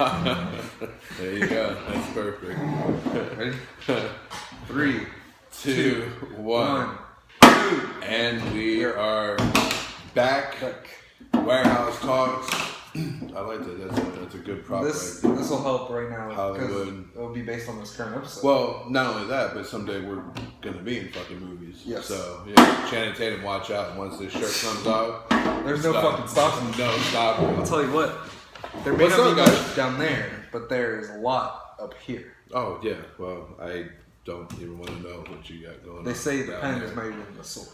There you go. That's perfect. Ready? 3, 2, 1. And we are back. Warehouse Talks. I like that. That's a good prop. This will help right now Hollywood. because it'll be based on this current episode. Well, not only that, but someday we're gonna be in fucking movies. Yes. So yeah, Channing Tatum, watch out. Once this shirt comes off, there's no fucking stopping. No stopping. I'll tell you what. There may What's not up, be guys? much down there, but there is a lot up here. Oh yeah. Well, I don't even want to know what you got going on. They say the down pen there. is mightier than the sword.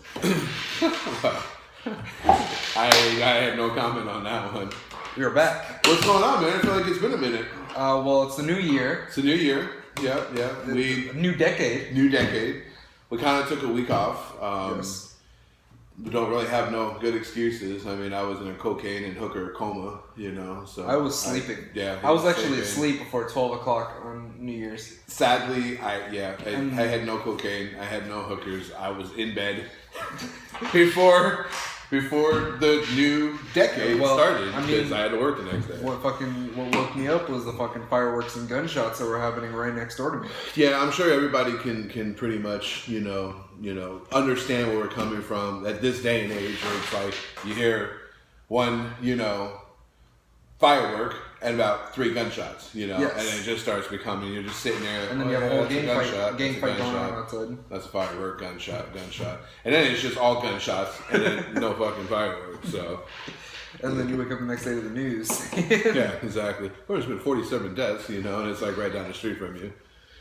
I have no comment on that one. We're back. What's going on, man? I feel like it's been a minute. Well, it's the new year. It's a new year. Yeah. New decade. New decade. We kind of took a week off. Yes. We don't really have no good excuses. I mean, I was in a cocaine and hooker coma, so I was sleeping. I was actually asleep before 12 o'clock on New Year's. Sadly, I had no cocaine. I had no hookers. I was in bed before the new decade started because I had to work the next day. What woke me up was the fucking fireworks and gunshots that were happening right next door to me. Yeah, I'm sure everybody can pretty much understand where we're coming from at this day and age, where it's like you hear one firework and about 3 gunshots, Yes. and then it just starts becoming, you're just sitting there, And then you have a whole gang fight going on outside. That's a firework, gunshot, and then it's just all gunshots and then no fucking fireworks. So, and then you wake up the next day to the news. yeah, exactly. Well, there's been 47 deaths, and it's like right down the street from you.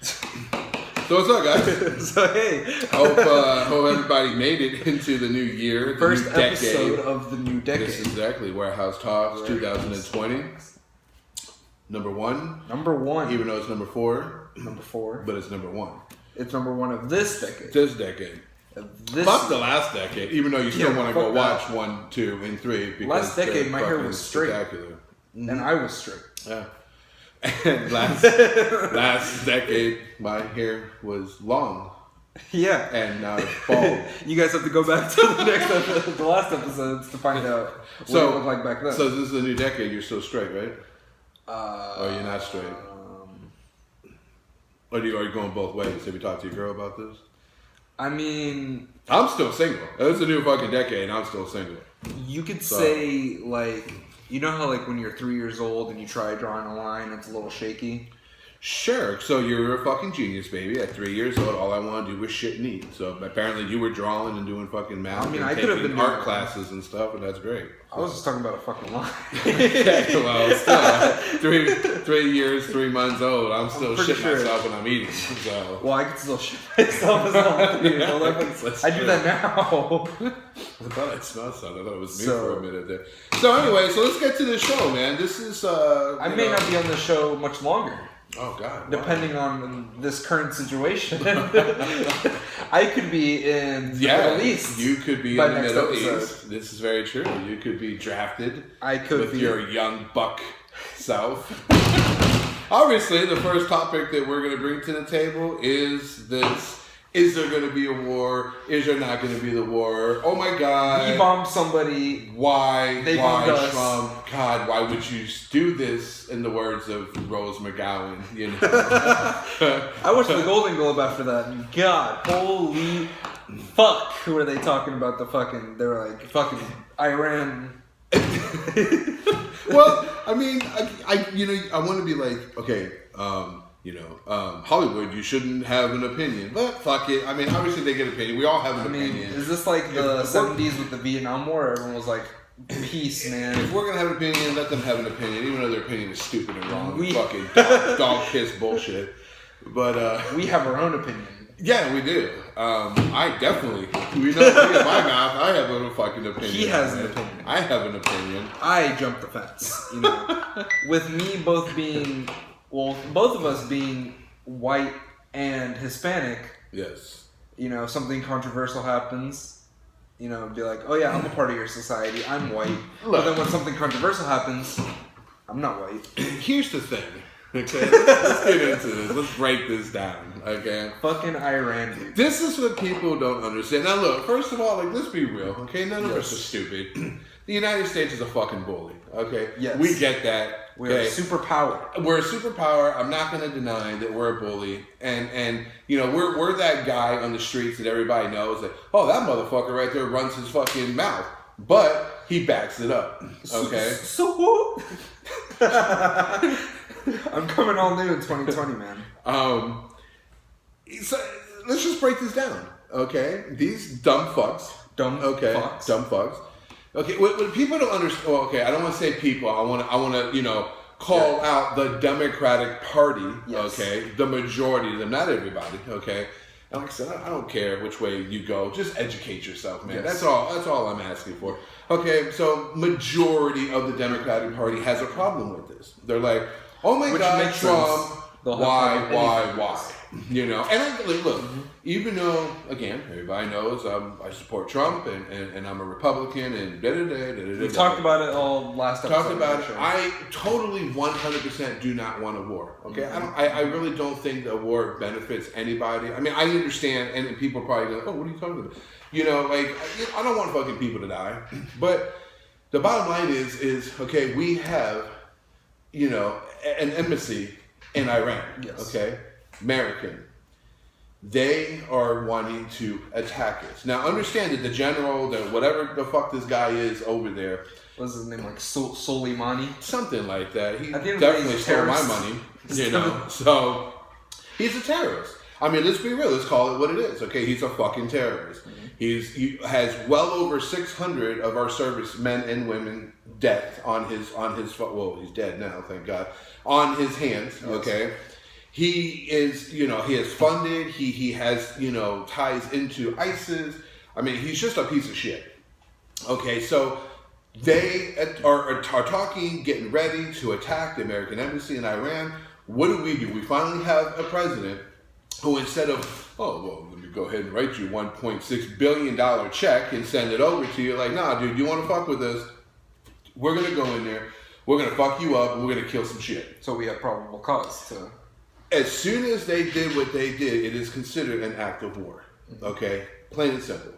So what's up, guys? So hey, hope everybody made it into the new year, the first new decade. episode of the new decade. This is exactly Warehouse Talks 2020. Number 1. Number 1. Even though it's number 4. Number 4. But it's number 1. It's number 1 of this decade. This decade. Fuck the last decade. Even though you still want to go watch 1, 2, and 3. Because last decade, my hair was straight. Spectacular. And I was straight. Yeah. And last decade, my hair was long. Yeah. And now it's bald. You guys have to go back to the last episodes to find out what it looked like back then. So this is a new decade. You're still straight, right? Or you're not straight? Or are you going both ways? Have you talked to your girl about this? I mean, I'm still single. It's a new fucking decade and I'm still single. You could say, like, you know how, like, when you're 3 years old and you try drawing a line, it's a little shaky? Sure. So you're a fucking genius, baby. At 3 years old, all I want to do was shit and eat. So apparently you were drawing and doing fucking math. I mean, and I could have been art doing classes and stuff, and that's great. I was just talking about a fucking line. Okay, well, still, 3 years, 3 months old. I'm still shitting myself when I'm eating. So. Well, I can still shit myself as well. I do that now. I thought I smelled something. I thought it was me for a minute there. So anyway, so let's get to the show, man. This is I may not be on the show much longer. Oh God! Depending on this current situation, I could be in the Middle East. You could be in the Middle East. This is very true. You could be drafted. I could with be your young buck self. Obviously, the first topic that we're going to bring to the table is this. Is there going to be a war? Is there not going to be the war? Oh my God. We bombed somebody. Why? They bombed us. Trump? God, why would you do this? In the words of Rose McGowan, I watched the Golden Globe after that, and God, holy fuck, who were they talking about? They were like, fucking Iran. Well, I mean, I want to be like, okay, Hollywood, you shouldn't have an opinion. But fuck it. I mean, obviously they get an opinion. We all have an opinion. Is this like the 70s with the Vietnam War? Everyone was like, peace, man. If we're going to have an opinion, let them have an opinion, even though their opinion is stupid and wrong. Fucking dog piss bullshit. But, we have our own opinion. Yeah, we do. I definitely, in my mouth, I have a fucking opinion. He has an opinion. I have an opinion. I jumped the fence, With me both of us being white and Hispanic. Yes. Something controversial happens, be like, oh yeah, I'm a part of your society, I'm white. Look. But then when something controversial happens, I'm not white. Here's the thing. Okay, let's get into this. Let's break this down. Okay. Fucking Iran, dude. This is what people don't understand. Now look, first of all, let's be real. Okay, none of us are stupid. The United States is a fucking bully. Okay. Yes. We get that. We're a superpower. We're a superpower. I'm not going to deny that we're a bully, and you know we're that guy on the streets that everybody knows that. Oh, that motherfucker right there runs his fucking mouth, but he backs it up. Okay. So I'm coming all new in 2020, man. So let's just break this down. Okay, these dumb fucks. Dumb fucks. Okay, what people don't understand. Well, okay, I don't want to say people. I want to, you know, call out the Democratic Party. Yes. Okay, the majority of them, not everybody. Okay, and like I said, I don't care which way you go. Just educate yourself, man. Yes. That's all I'm asking for. Okay, so majority of the Democratic Party has a problem with this. They're like, oh my God, Trump. Why? You know, and look, even though, again, everybody knows I support Trump and I'm a Republican and We talked about it all last episode. Talked about it. I totally 100% do not want a war. Okay, I really don't think that a war benefits anybody. I mean, I understand, and people probably go, oh, what are you talking about? You know, like I don't want fucking people to die, but the bottom line is okay. We have, you know, an embassy in Iran. Yes. Okay. American. They are wanting to attack us. Now, understand that the general, whatever the fuck this guy is over there. What's his name? Like Soleimani? Something like that. He definitely stole my money. You know, so he's a terrorist. I mean, let's be real. Let's call it what it is. Okay, he's a fucking terrorist. Mm-hmm. He has well over 600 of our servicemen and women dead on his. Well, he's dead now, thank God. On his hands. Yes. Okay. He is, you know, he is funded. He has, you know, ties into ISIS. I mean, he's just a piece of shit. Okay, so they are talking, getting ready to attack the American embassy in Iran. What do? We finally have a president who, instead of, oh, well, let me go ahead and write you $1.6 billion check and send it over to you, like, nah, dude, you want to fuck with us? We're going to go in there. We're going to fuck you up, and we're going to kill some shit. So we have probable cause to... As soon as they did what they did, it is considered an act of war. Okay? Plain and simple.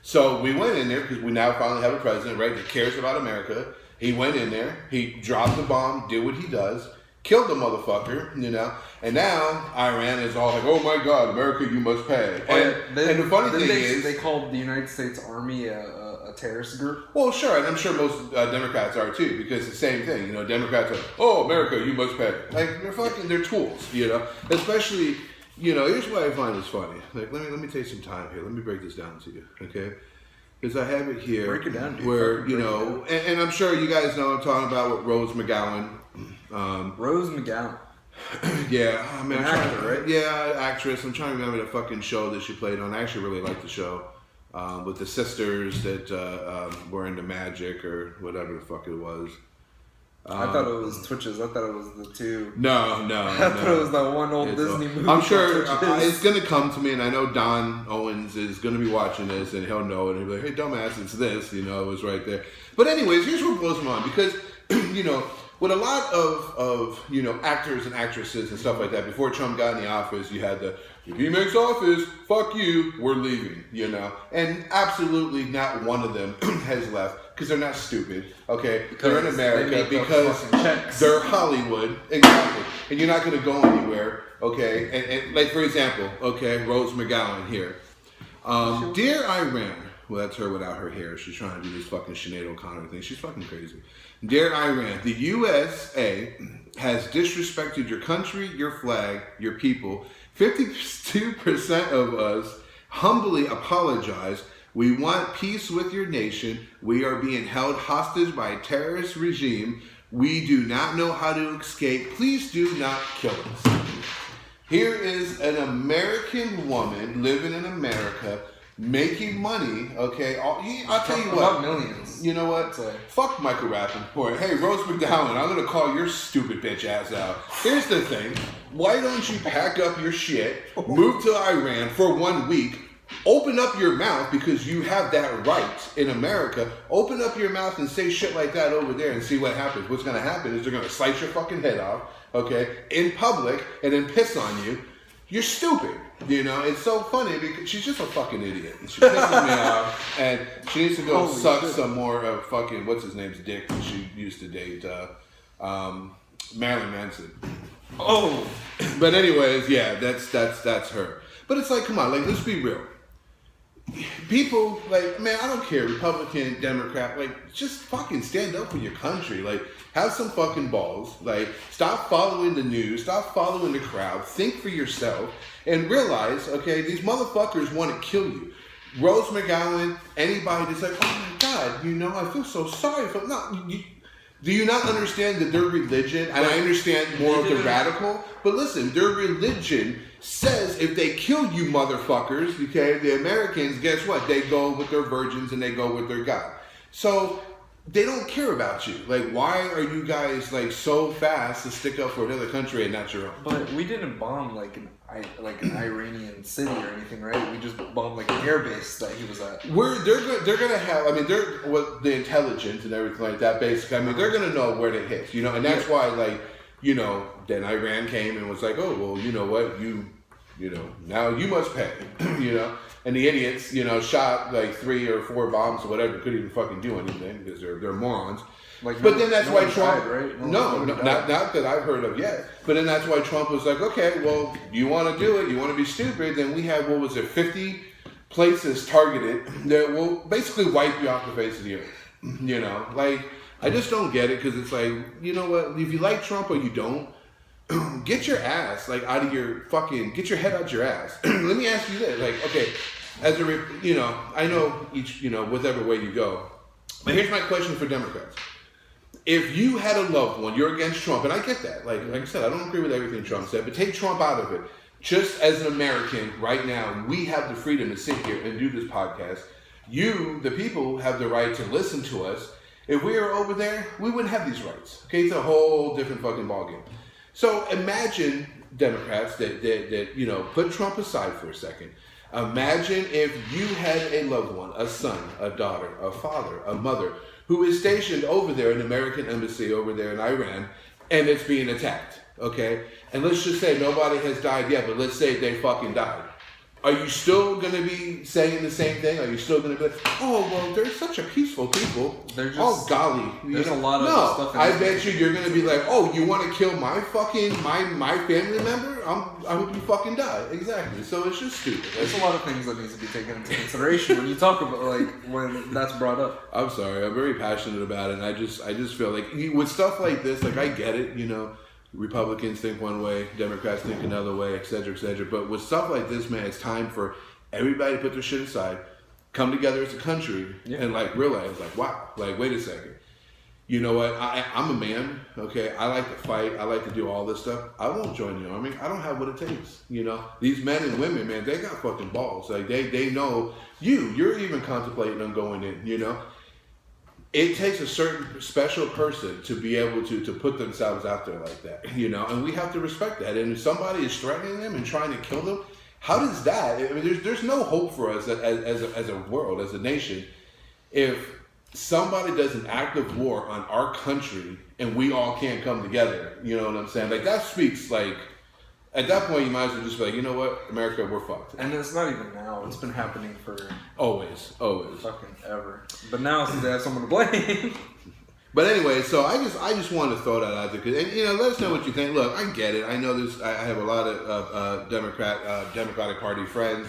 So we went in there because we now finally have a president, right, that cares about America. He went in there. He dropped the bomb, did what he does, killed the motherfucker, you know. And now Iran is all like, oh my God, America, you must pay. And the funny thing is... They called the United States Army a terrorist group? Well, sure, and I'm sure most Democrats are too, because the same thing, you know, Democrats are, oh, America, you must pay. Like, they're tools, you know, especially, you know, here's what I find is funny. Like, let me take some time here. Let me break this down to you, okay? Because I have it here. Break it down, dude. Where, you know, and I'm sure you guys know I'm talking about with Rose McGowan. Rose McGowan. Yeah, I mean, an actor, right? Yeah, actress. I'm trying to remember the fucking show that she played on. I actually really like the show. With the sisters that were into magic or whatever the fuck it was. I thought it was Twitches. I thought it was the two. No. I thought it was that one old Disney movie. I'm sure it's going to come to me, and I know Don Owens is going to be watching this, and he'll know it. And he'll be like, hey, dumbass, it's this. You know, it was right there. But anyways, here's what blows my mind. Because, you know, with a lot of you know, actors and actresses and stuff like that, before Trump got in the office, you had the, if he makes office, fuck you, we're leaving, you know. And absolutely not one of them has left because they're not stupid, okay? Because they're in America because they're Hollywood, exactly. And you're not going to go anywhere, okay? And like, for example, okay, Rose McGowan here. Dear Iran, well, that's her without her hair. She's trying to do this fucking Sinead O'Connor thing. She's fucking crazy. Dear Iran, the USA has disrespected your country, your flag, your people. 52% of us humbly apologize. We want peace with your nation. We are being held hostage by a terrorist regime. We do not know how to escape. Please do not kill us. Here is an American woman living in America, making money, okay? I'll tell you what. Millions. You know what? Fuck Michael Rappaport. Hey, Rose McGowan, I'm going to call your stupid bitch ass out. Here's the thing. Why don't you pack up your shit, move to Iran for 1 week, open up your mouth because you have that right in America. Open up your mouth and say shit like that over there and see what happens. What's going to happen is they're going to slice your fucking head off, okay, in public and then piss on you. You're stupid. You know, it's so funny because she's just a fucking idiot. She pisses me off, and she needs to go suck some more of fucking, what's his name's dick that she used to date. Marilyn Manson. Oh. But anyways, yeah, that's her. But it's like, come on, like, let's be real. People, like, man, I don't care, Republican, Democrat, like, just fucking stand up for your country. Like, have some fucking balls. Like, stop following the news, stop following the crowd, think for yourself, and realize, okay, these motherfuckers want to kill you. Rose McGowan, anybody that's like, oh my God, I feel so sorry for, no, do you not understand that their religion, and I understand more of the radical, but listen, their religion says if they kill you motherfuckers, okay, the Americans, guess what? They go with their virgins and they go with their God. So they don't care about you. Like, why are you guys like so fast to stick up for another country and not your own? But we didn't bomb like an Iranian city or anything, right? We just bombed like an airbase that he was at. They're gonna have. I mean, they're what the intelligence and everything like that. Basically, I mean, they're gonna know where to hit. And that's why, like, then Iran came and was like, oh well, you know what, now you must pay, and the idiots, shot like 3 or 4 bombs or whatever, couldn't even fucking do anything because they're morons. Like, but then that's why Trump, died, right? not that I've heard of yet. But then that's why Trump was like, okay, well, you want to do it, you want to be stupid, then we have 50 places targeted that will basically wipe you off the face of the earth. Like, I just don't get it because it's like, you know what? If you like Trump or you don't, get your ass like out of your fucking, get your head out your ass. Let me ask you this, like, okay, I know each, whatever way you go, but here's my question for Democrats. If you had a loved one, you're against Trump, and I get that. Like I said, I don't agree with everything Trump said, but take Trump out of it. Just as an American, right now, we have the freedom to sit here and do this podcast. You, the people, have the right to listen to us. If we were over there, we wouldn't have these rights. Okay, it's a whole different fucking ballgame. So imagine, Democrats, that put Trump aside for a second. Imagine if you had a loved one, a son, a daughter, a father, a mother, who is stationed over there in the American embassy over there in Iran, and it's being attacked, okay? And let's just say nobody has died yet, but let's say they fucking died. Are you still going to be saying the same thing? Are you still going to be like, oh, well, they're such a peaceful people. They're just, oh, golly. There's a lot of stuff. No, I bet you're going to be like, oh, you want to kill my fucking, my family member? I hope you fucking die. Exactly. So it's just stupid. There's a lot of things that needs to be taken into consideration when you talk about, like, when that's brought up. I'm sorry. I'm very passionate about it. And I just feel like with stuff like this, like, I get it, Republicans think one way, Democrats think another way, et cetera, et cetera. But with stuff like this, man, it's time for everybody to put their shit aside, come together as a country, and, like, realize, like, wow, like, wait a second. You know what? I'm a man, okay? I like to fight. I like to do all this stuff. I won't join the army. I don't have what it takes, These men and women, man, they got fucking balls. Like, they know you're even contemplating on going in, It takes a certain special person to be able to put themselves out there like that, and we have to respect that. And if somebody is threatening them and trying to kill them, how does that? I mean, there's no hope for us as a world, as a nation, if somebody does an act of war on our country and we all can't come together. You know what I'm saying? Like, that speaks, like, at that point, you might as well just be like, you know what, America, we're fucked. And it's not even now. It's been happening for always. Fucking ever. But now, since they have someone to blame. But anyway, so I just wanted to throw that out there, and let us know what you think. Look, I get it. I know this. I have a lot of Democratic Party friends.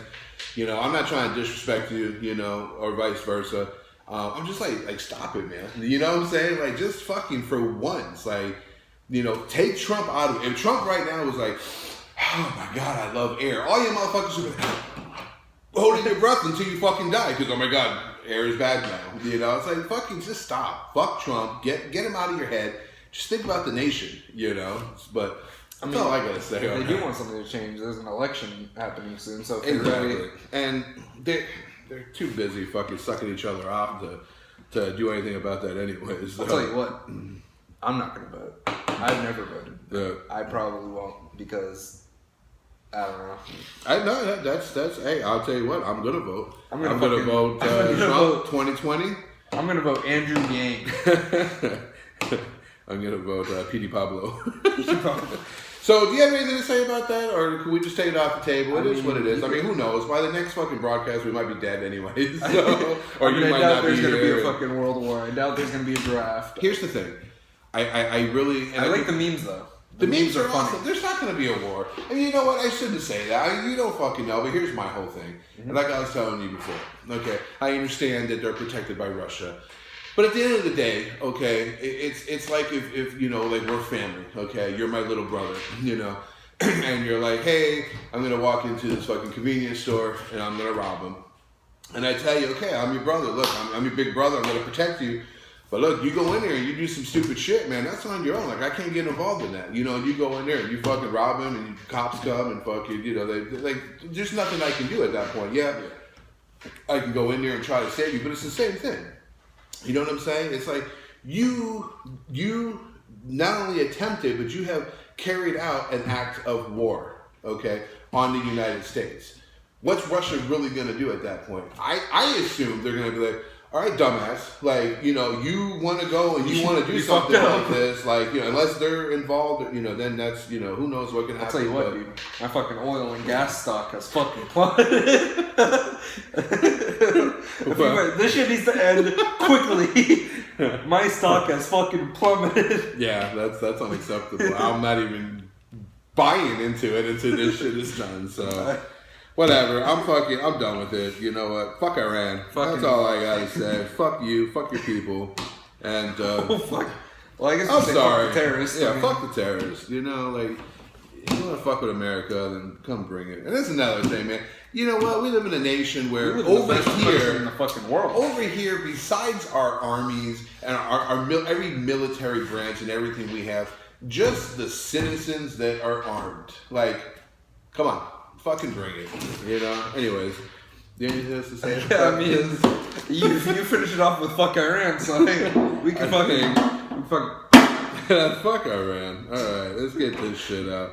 I'm not trying to disrespect you, or vice versa. I'm just like stop it, man. You know what I'm saying? Like, just fucking for once, like, take Trump out of it. If Trump right now was like, oh my God, I love air. All you motherfuckers should be holding your breath until you fucking die because, oh my God, air is bad now. It's like, fucking just stop. Fuck Trump. Get him out of your head. Just think about the nation, But that's all I gotta say. If they do want something to change, there's an election happening soon. So exactly. And they're too busy fucking sucking each other off to do anything about that anyways. So. I'll tell you what. I'm not gonna vote. I've never voted. I probably won't because I don't know. I know that's. Hey, I'll tell you what. I'm gonna vote. I'm gonna vote Trump 2020. I'm gonna vote Andrew Yang. I'm gonna vote P.D. Pablo. So, do you have anything to say about that, or can we just take it off the table? It is what it is. I mean, who knows? By the next fucking broadcast, we might be dead anyway. So, or you might not be here. I doubt there's gonna be a fucking world war. I doubt there's gonna be a draft. Here's the thing. I really. And I like the memes though. The memes are awesome. There's not going to be a war. And you know what? I shouldn't say that. You don't fucking know, but here's my whole thing. And like I was telling you before, okay, I understand that they're protected by Russia. But at the end of the day, okay, it's like if you know, like we're family, okay? You're my little brother, you know? And you're like, hey, I'm going to walk into this fucking convenience store and I'm going to rob them. And I tell you, okay, I'm your brother. Look, I'm your big brother. I'm going to protect you. But look, you go in there and you do some stupid shit, man. That's on your own. Like, I can't get involved in that. You know, you go in there and you fucking rob them and cops come and fucking, you know, there's nothing I can do at that point. Yeah, I can go in there and try to save you, but it's the same thing. You know what I'm saying? It's like you not only attempted, but you have carried out an act of war, okay, on the United States. What's Russia really going to do at that point? I assume they're going to be like, all right, dumbass, like, you know, you want to go and you want to do something like this, like, you know, unless they're involved, you know, then that's, you know, who knows what can happen. I'll tell you what, dude, my fucking oil and gas stock has fucking plummeted. This shit needs to end quickly. My stock has fucking plummeted. Yeah, that's unacceptable. I'm not even buying into it until this shit is done, so... Whatever, I'm done with it. You know what? Fuck Iran. That's all I gotta say. Fuck you, fuck your people. And, oh, fuck. Well, I guess I'm sorry. Fuck the terrorists. Yeah, fuck the terrorists. You know, like, you wanna fuck with America, then come bring it. And that's another thing, man. You know what? We live in a nation where over here, in the fucking world. Over here, besides our armies and every military branch and everything we have, just the citizens that are armed. Like, come on. Fucking bring it, you know. Anyways, do you have anything else to say? Yeah, I mean, you finish it off with fuck Iran, so hey, we can fuck Iran. All right, let's get this shit out.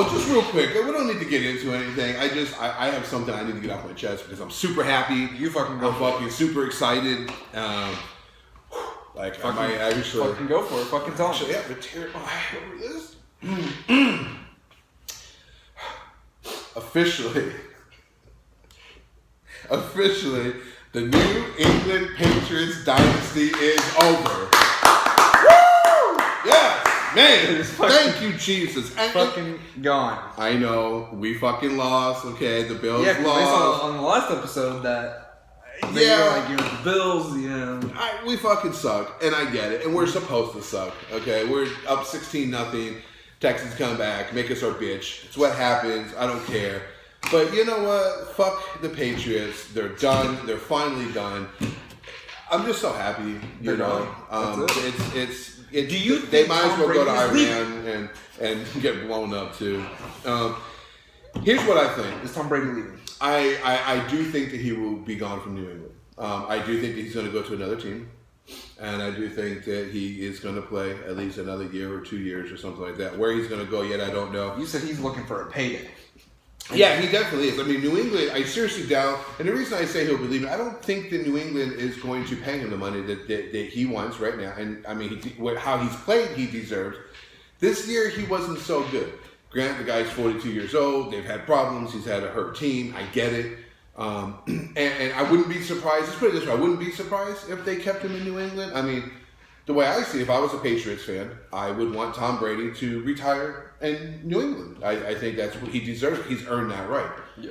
Just real quick, we don't need to get into anything. I have something I need to get off my chest because I'm super happy. You fucking go. I'm fucking super excited. Like, fucking, I actually fucking go for it. Fucking tell me. Yeah, but here, whatever it is. Officially, the New England Patriots dynasty is over. Woo! Yes, man. Thank you, Jesus. Fucking gone. I know we fucking lost. Okay, the Bills lost. Yeah, I saw on the last episode that they were like, you know, the Bills. Yeah, we fucking suck, and I get it, and we're supposed to suck. Okay, we're up 16-0. Texans come back, make us our bitch. It's what happens. I don't care. But you know what? Fuck the Patriots. They're done. They're finally done. I'm just so happy. You know, it's. Do you? They might as well go to Iran and get blown up too. Here's what I think. Is Tom Brady leaving? I do think that he will be gone from New England. I do think that he's going to go to another team. And I do think that he is going to play at least another year or 2 years or something like that. Where he's going to go yet, I don't know. You said he's looking for a payday. Yeah, he definitely is. I mean, New England, I seriously doubt, and the reason I say he'll be leaving, I don't think that New England is going to pay him the money that he wants right now. And I mean, how he's played, he deserves. This year, he wasn't so good. Grant, the guy's 42 years old. They've had problems. He's had a hurt team. I get it. And I wouldn't be surprised. Let's put it this way: I wouldn't be surprised if they kept him in New England. I mean, the way I see it, if I was a Patriots fan, I would want Tom Brady to retire in New England. I think that's what he deserves. He's earned that right. Yeah.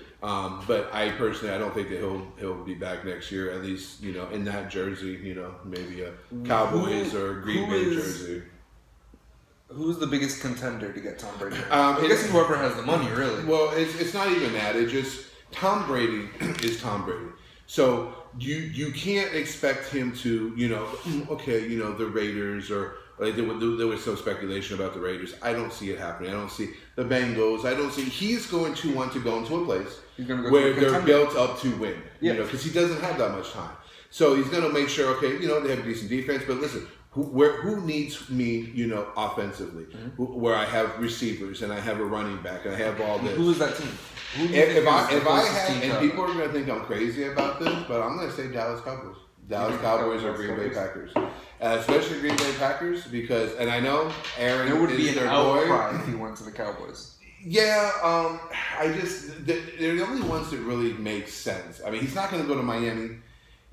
But I don't think that he'll be back next year. At least, you know, in that jersey, you know, maybe a Cowboys or Green Bay jersey. Who's the biggest contender to get Tom Brady? I guess whoever has the money, really. Well, it's not even that. It's just Tom Brady is Tom Brady. So you can't expect him to, you know, okay, you know, the Raiders or like there was some speculation about the Raiders. I don't see it happening. I don't see the Bengals. I don't see. He's going to want to go into a place where they're built up to win. You know, because he doesn't have that much time. So he's going to make sure, okay, you know, they have a decent defense, but listen. Who needs me, you know, offensively? Mm-hmm. Where I have receivers and I have a running back and I have all this. Who is that team? If I had, and people are going to think I'm crazy about this, but I'm going to say Dallas Cowboys. Dallas Cowboys or Green Bay Packers. Especially Green Bay Packers because, and I know Aaron there would is be an their outcry boy. If he went to the Cowboys. Yeah, they're the only ones that really make sense. I mean, he's not going to go to Miami.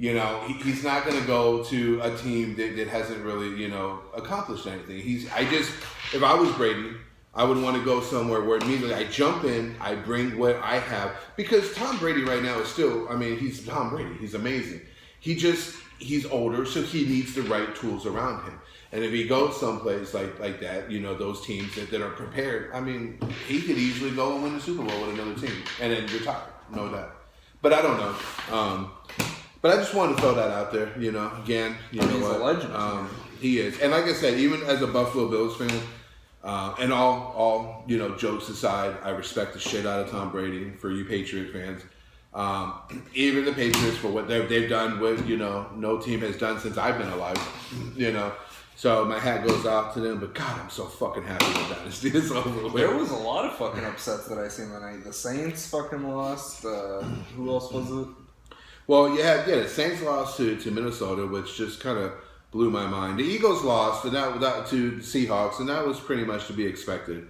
You know, he's not going to go to a team that hasn't really, you know, accomplished anything. If I was Brady, I would want to go somewhere where immediately I jump in, I bring what I have. Because Tom Brady right now is still, I mean, he's Tom Brady. He's amazing. He's older, so he needs the right tools around him. And if he goes someplace like that, you know, those teams that are prepared, I mean, he could easily go and win the Super Bowl with another team and then retire, no doubt. But I don't know. But I just wanted to throw that out there, you know. Again, you know he's what? A legend. He is. And like I said, even as a Buffalo Bills fan, and all you know, jokes aside, I respect the shit out of Tom Brady. For you Patriot fans, even the Patriots for what they've done, with, you know, no team has done since I've been alive, you know. So my hat goes off to them. But God, I'm so fucking happy the dynasty is over with. There was a lot of fucking upsets that I seen that night. The Saints fucking lost. Who else was it? Well, the Saints lost to Minnesota, which just kind of blew my mind. The Eagles lost, and that to the Seahawks, and that was pretty much to be expected.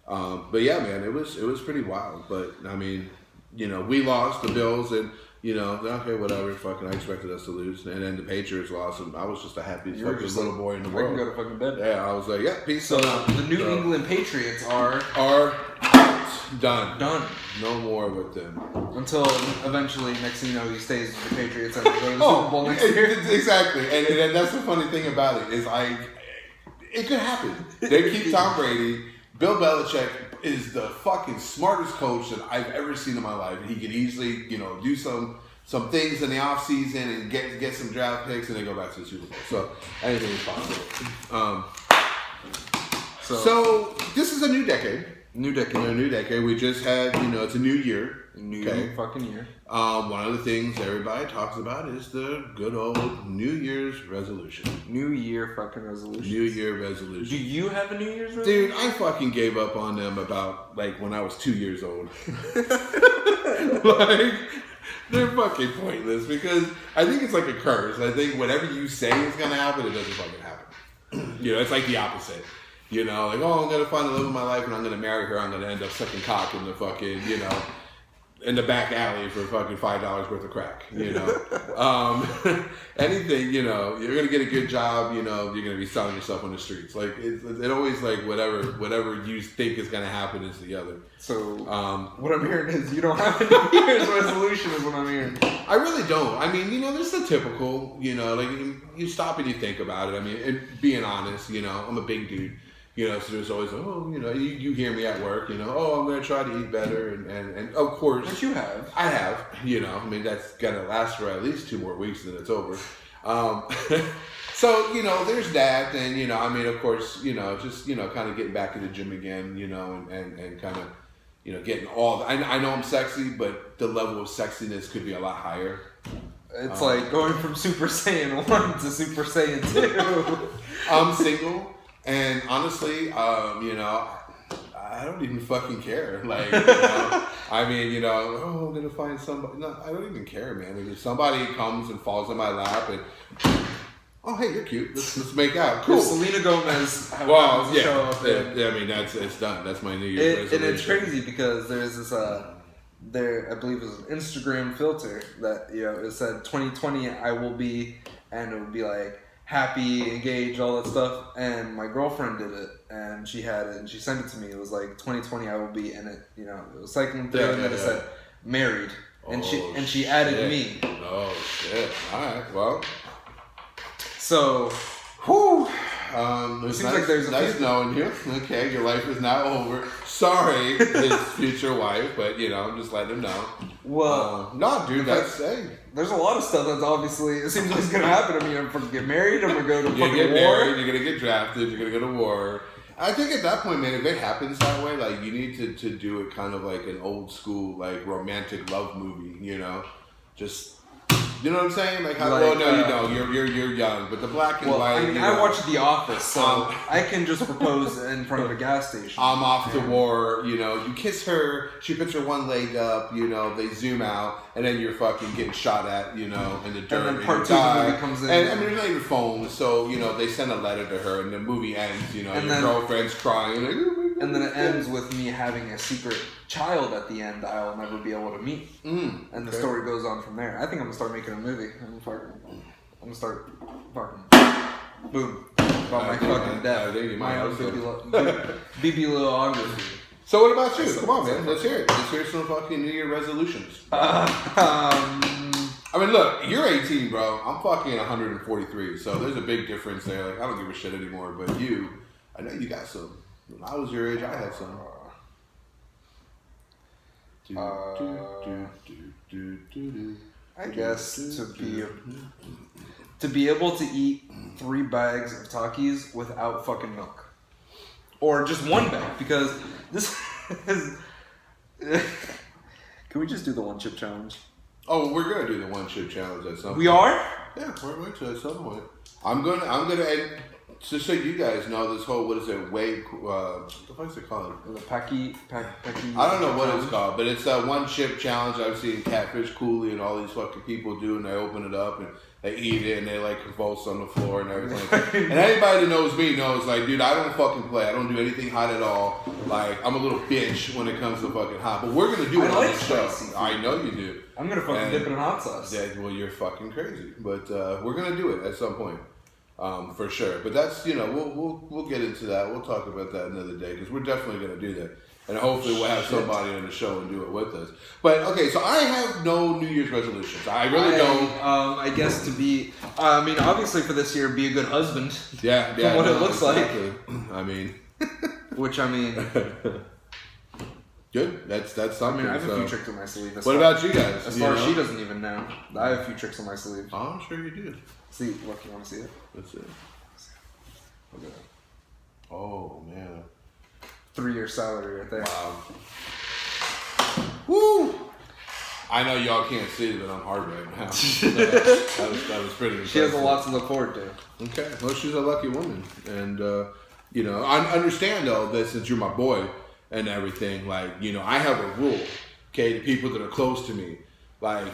But yeah, man, it was pretty wild. But I mean, you know, we lost the Bills, and you know, okay, whatever. Fucking, I expected us to lose, and then the Patriots lost, and I was just the happiest fucking little boy in the world. I can go to fucking bed. Yeah, I was like, yeah, peace. So the New England Patriots are done. No more with them. Until eventually, next thing you know, he stays with the Patriots and they go to the Super Bowl next year. Exactly. And that's the funny thing about it is it could happen. They keep Tom Brady. Bill Belichick is the fucking smartest coach that I've ever seen in my life. He could easily, you know, do some things in the offseason and get some draft picks and then go back to the Super Bowl. So anything is possible. So this is a new decade. A new decade. We just had, you know, it's a new year. New fucking year. One of the things everybody talks about is the good old New Year's resolution. New Year fucking resolution. New Year resolution. Do you have a New Year's resolution? Dude, I fucking gave up on them about, like, when I was 2 years old. Like, they're fucking pointless because I think it's like a curse. I think whatever you say is going to happen, it doesn't fucking happen. You know, it's like the opposite. You know, like, oh, I'm going to find the love of my life and I'm going to marry her. I'm going to end up sucking cock in the fucking, you know, in the back alley for fucking $5 worth of crack, you know. Anything, you know, you're going to get a good job, you know, you're going to be selling yourself on the streets. Like, it always, like, whatever you think is going to happen is the other. So, what I'm hearing is you don't have a New Year's resolution is what I'm hearing. I really don't. I mean, you know, there's the typical, you know, like, you stop and you think about it. I mean, and being honest, you know, I'm a big dude. You know, so there's always, oh, you know, you hear me at work, you know, oh, I'm going to try to eat better. And of course. But you have. I have, you know. I mean, that's going to last for at least 2 more weeks and then it's over. So, you know, there's that. And, you know, I mean, of course, you know, just, you know, kind of getting back in the gym again, you know, and kind of, you know, getting all. I know I'm sexy, but the level of sexiness could be a lot higher. It's like going from Super Saiyan 1 to Super Saiyan 2. I'm single. And honestly, you know, I don't even fucking care. Like, you know, I mean, you know, oh, I'm gonna find somebody. No, I don't even care, man. If somebody comes and falls in my lap and, oh, hey, you're cute. Let's make out. Cool. Selena Gomez. Well, yeah. I mean, it's done. That's my New Year's resolution. And it's crazy because there's this I believe it was an Instagram filter that, you know, it said 2020 I will be, and it would be like, happy, engaged, all that stuff, and my girlfriend did it, and she had it, and she sent it to me. It was like 2020 I will be, and it, you know, it was cycling through, and then it said married, and she added me. Oh shit! All right, well, so, it seems like there's nice knowing you. Okay, your life is now over. Sorry, his future wife, but you know, I'm just letting him know. Well, no, dude, that's there's a lot of stuff that's obviously it seems like it's gonna happen to me. I'm gonna get married. I'm gonna go to fucking war. Married, you're gonna get drafted. You're gonna go to war. I think at that point, man, if it happens that way, like you need to do it kind of like an old school, like romantic love movie. You know, just. You know what I'm saying? Like, how, well, no, you don't. You're young, but the black and white. I mean, I watch The Office, so I can just propose in front of a gas station. I'm off to war. You know, you kiss her, she puts her one leg up. You know, they zoom out, and then you're fucking getting shot at. You know, in the dirt, and then part 2 of the movie comes in. And I mean, there's not even phones, so you know they send a letter to her, and the movie ends. You know, and your girlfriend's crying like, oh my And then it ends with me having a secret child at the end I'll never be able to meet. And the story goes on from there. I think I'm gonna start making a movie. I'm gonna start fucking boom about my fucking death. My own bibliography. So what about you? Come on, man. Let's hear it. Let's hear some fucking New Year resolutions. I mean, look, you're 18, bro. I'm fucking 143, so there's a big difference there. Like, I don't give a shit anymore. But you, I know you got some. When I was your age, I had some. I guess to be able to eat 3 bags of Takis without fucking milk, or just 1 bag, because this is. Can we just do the 1 chip challenge? Oh, we're gonna do the 1 chip challenge at some point. We are? Yeah, we're going to at some point. I'm gonna, and just so you guys know, this whole, what is it, what the fuck is it called? The Paki. I don't know what it's called, but it's that 1 chip challenge I've seen Catfish Cooley and all these fucking people do, and they open it up and they eat it and they like convulse on the floor and everything. And anybody that knows me knows, like, dude, I don't fucking play. I don't do anything hot at all. Like, I'm a little bitch when it comes to fucking hot. But we're gonna do it on this show. I know you do. I'm gonna fucking dip it in hot sauce. Yeah, well, you're fucking crazy. But we're gonna do it at some point. For sure. But that's, you know, we'll get into that. We'll talk about that another day, because we're definitely gonna do that. And hopefully we'll have somebody on the show and do it with us. But, okay, so I have no New Year's resolutions. I really don't. I guess to be, I mean, obviously for this year, be a good husband. Yeah. From what it looks exactly. I mean. Which, I mean. Good. That's something. I have a few tricks in my sleeve. What about you guys? As far as she doesn't even know. I have a few tricks in my sleeve. Oh, I'm sure you do. See, look, you want to see it? Let's see. Okay. Oh, man. 3-year salary right there. Wow. Woo! I know y'all can't see it, but I'm hard right now. that was pretty impressive. She has a lot to look forward to. Okay. Well, she's a lucky woman. And, you know, I understand, though, that since you're my boy and everything, like, you know, I have a rule, okay, to people that are close to me. Like,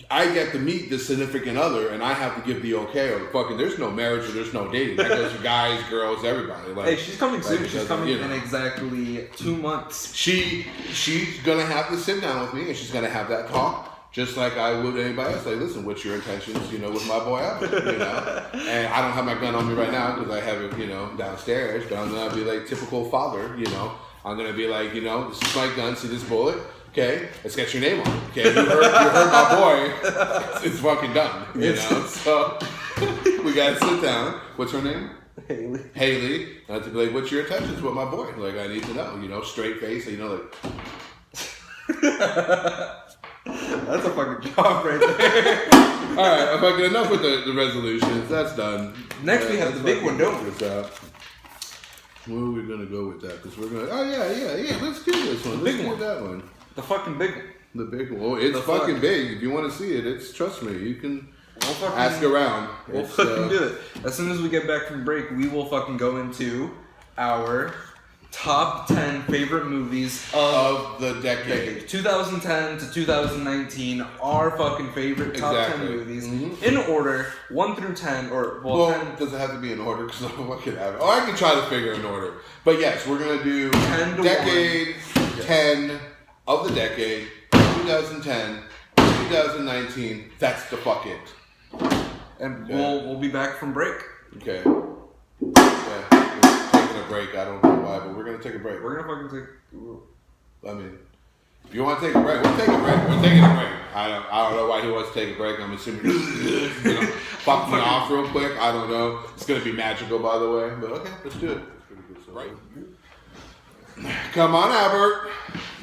I get to meet the significant other, and I have to give the okay, or fucking, there's no marriage or there's no dating. That goes for guys, girls, everybody. Like, hey, she's coming soon. She's coming you know, in exactly 2 months. She's gonna have to sit down with me, and she's gonna have that talk, just like I would anybody else. Like, listen, what's your intentions, you know, with my boy Albert, you know? And I don't have my gun on me right now because I have it, you know, downstairs. But I'm gonna be like typical father, you know. I'm gonna be like, you know, this is my gun. See this bullet? Okay, let's get your name on it. Okay, you heard my boy. It's fucking done. You know, so we gotta sit down. What's her name? Haley. I have to be like, what's your intentions with my boy? Like, I need to know. You know, straight face. You know, like. That's a fucking job right there. All right, fucking enough with the resolutions. That's done. Next we have the big one, don't we? Where are we gonna go with that? Because we're gonna. Oh yeah. Let's do this one. Let's do that one. The fucking big one. The big one. Oh, it's fucking big. If you want to see it, trust me. You can ask around. We'll fucking do it. As soon as we get back from break, we will fucking go into our top 10 favorite movies of the decade. 2010 to 2019. Our fucking favorite top 10 movies in order, 1 through 10, or 10. Does it have to be in order? Because I don't fucking have it. Oh, I can try to figure an order. But yes, we're gonna do 10 to decade 10 of the decade, 2010, 2019. That's the fuck it. And we'll be back from break. Okay. Yeah, we're taking a break. I don't know why, but we're gonna take a break. We're gonna fucking take. I mean, if you want to take a break, we'll take a break. We're taking a break. I don't know why he wants to take a break. I'm assuming you know, pop me off real quick. I don't know. It's gonna be magical, by the way. But okay, let's do it. It's pretty good. So, right. Come on, Albert.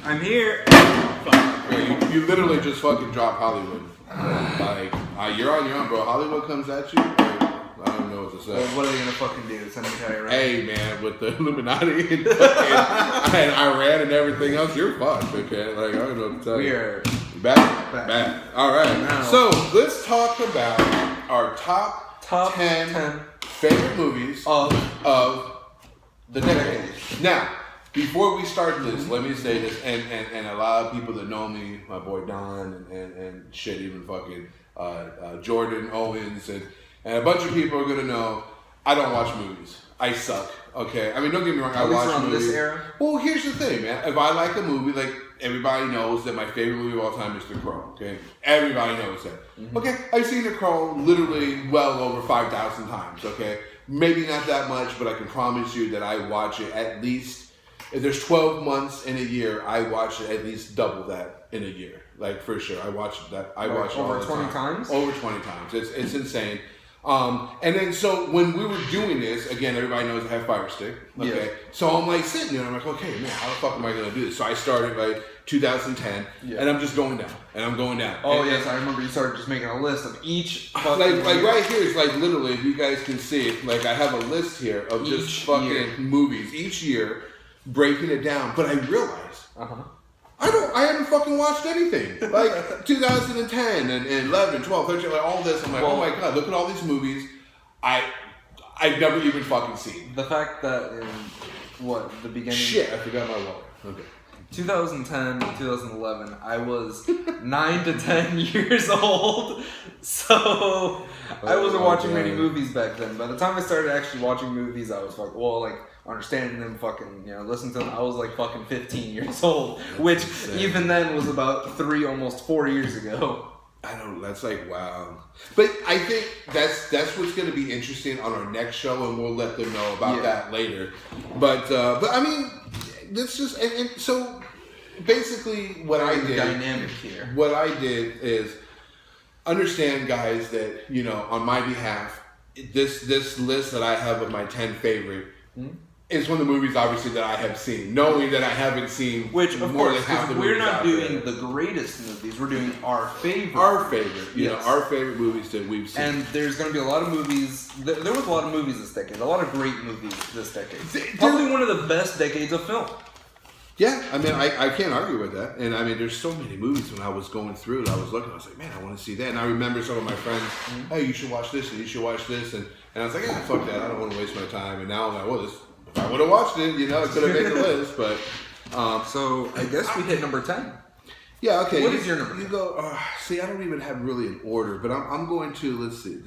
I'm here. Yeah, you literally just fucking dropped Hollywood. Like, you're on your own, bro. Hollywood comes at you. Like, I don't know what to say. Well, what are they gonna fucking do? Send me around? Hey, man, with the Illuminati and Iran and everything else, you're fucked, okay? Like, I don't know what to tell you. We are back. All right. Now, so, let's talk about our top 10 favorite movies of the decade. Now, before we start this, let me say this, and a lot of people that know me, my boy Don, and shit, even fucking Jordan Owens, and a bunch of people are gonna know I don't watch movies. I suck. Okay, I mean, don't get me wrong. I At least watch around movies. this era. Well, here's the thing, man. If I like a movie, like everybody knows that my favorite movie of all time is The Crow. Okay, everybody knows that. Mm-hmm. Okay, I've seen The Crow literally well over 5,000 times. Okay, maybe not that much, but I can promise you that I watch it at least. If there's 12 months in a year, I watch it at least double that in a year. Like for sure, I watch that. I Like watch it all over the 20 time. times? Over 20 times. It's insane. And then so when we were doing this, again, everybody knows I have Fire Stick. Okay. Yeah. So I'm like sitting there and I'm like, okay, man, how the fuck am I gonna do this? So I started like 2010 Yeah. and I'm just going down. And I'm going down. Oh and, yes, I remember you started just making a list of each. like right here is like literally, if you guys can see it, like I have a list here of just Each fucking year. movies each year, breaking it down. But I realized Uh-huh. I haven't fucking watched anything. Like 2010 and 11, 12, 13, like all this. I'm like, oh my god, look at all these movies I've never even fucking seen. The fact that in the beginning Shit, I forgot my wallet. Okay. 2010, 2011, I was 9 to 10 years old, so I wasn't watching many movies back then. By the time I started actually watching movies, I was understanding them, listening to them. I was like fucking 15 years old, which insane. even then was about almost 4 years ago. I don't. That's like wow. But I think that's what's going to be interesting on our next show, and we'll let them know about that later. But I mean, that's just and so basically what I did. Dynamic here. What I did is understand, guys, that on my behalf, this list that I have of my 10 favorite. It's one of the movies, obviously, that I have seen. Knowing that I haven't seen Which, of more course, than half the we're movies not out doing there. the greatest movies. We're doing our favorite. Our favorite, Yes. our favorite movies that we've seen. And there's going to be a lot of movies. There was a lot of movies this decade. A lot of great movies this decade. There- Probably one of the best decades of film. Yeah, I mean, I can't argue with that. And I mean, there's so many movies when I was going through it, I was looking, I was like, man, I want to see that. And I remember some of my friends, hey, you should watch this and you should watch this. And I was like, yeah, fuck that. I don't want to waste my time. And now I'm like, well, if I would have watched it, it could have made the list. But So I guess we hit number 10. yeah, okay. What is your number? You go. See, I don't even have really an order, but I'm going to. Let's see.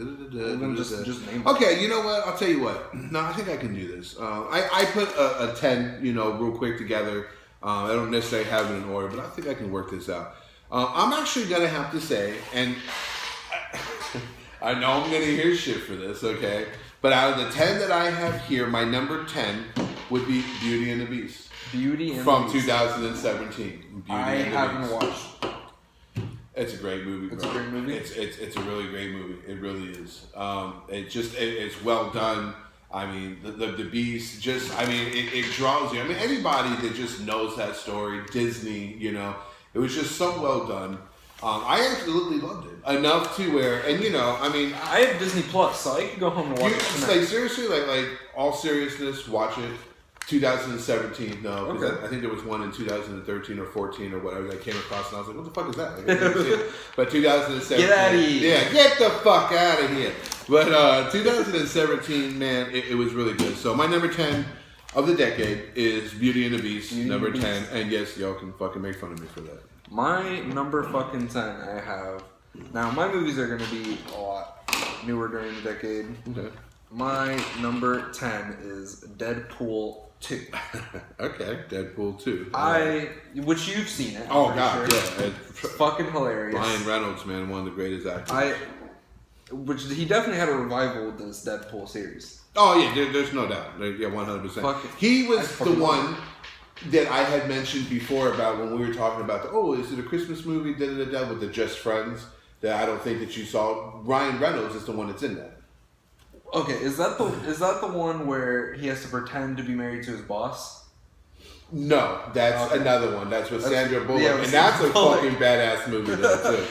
Just name it. Okay, you know what? I'll tell you what. No, I think I can do this. I put a 10, real quick together. I don't necessarily have it in order, but I think I can work this out. I'm actually gonna have to say, and I know I'm gonna hear shit for this, okay? But out of the 10 that I have here, my number 10 would be Beauty and the Beast. Beauty and From the Beast. 2017. Beauty I and the haven't Beast. watched. It's a great movie, bro. It's a great movie? It's a really great movie. It really is. It's well done. I mean, the Beast it draws you. I mean, anybody that just knows that story, Disney, it was just so well done. I absolutely loved it enough to where, and I have Disney Plus, so I can go home and watch it tonight. like seriously, like all seriousness, watch it. 2017, no, because Okay. I think there was one in 2013 or 14 or whatever that I came across, and I was like, what the fuck is that? Like, I've never seen it. But 2017, Get outta here. Yeah, get the fuck out of here. But 2017, man, it was really good. So my number 10 of the decade is Beauty and the Beast, Beauty number and the 10, and yes, y'all can fucking make fun of me for that. My number fucking 10 I have. Now, my movies are going to be a lot newer during the decade. Okay. My number 10 is Deadpool 2. Okay, Deadpool 2. Which you've seen it. I'm Oh, pretty God, sure. yeah. It's fucking hilarious. Ryan Reynolds, man, one of the greatest actors. Which he definitely had a revival with this Deadpool series. Oh, yeah, there's no doubt. Yeah, 100%. Fuck it. He I was the fucking love one that I had mentioned before about when we were talking about is it a Christmas movie, with the Just Friends, that I don't think that you saw. Ryan Reynolds is the one that's in that. Okay, is that the one where he has to pretend to be married to his boss? No, that's Okay. another one. That's with Sandra Bullock. yeah, and with that's a Sandra Bullock. fucking badass movie, though, too.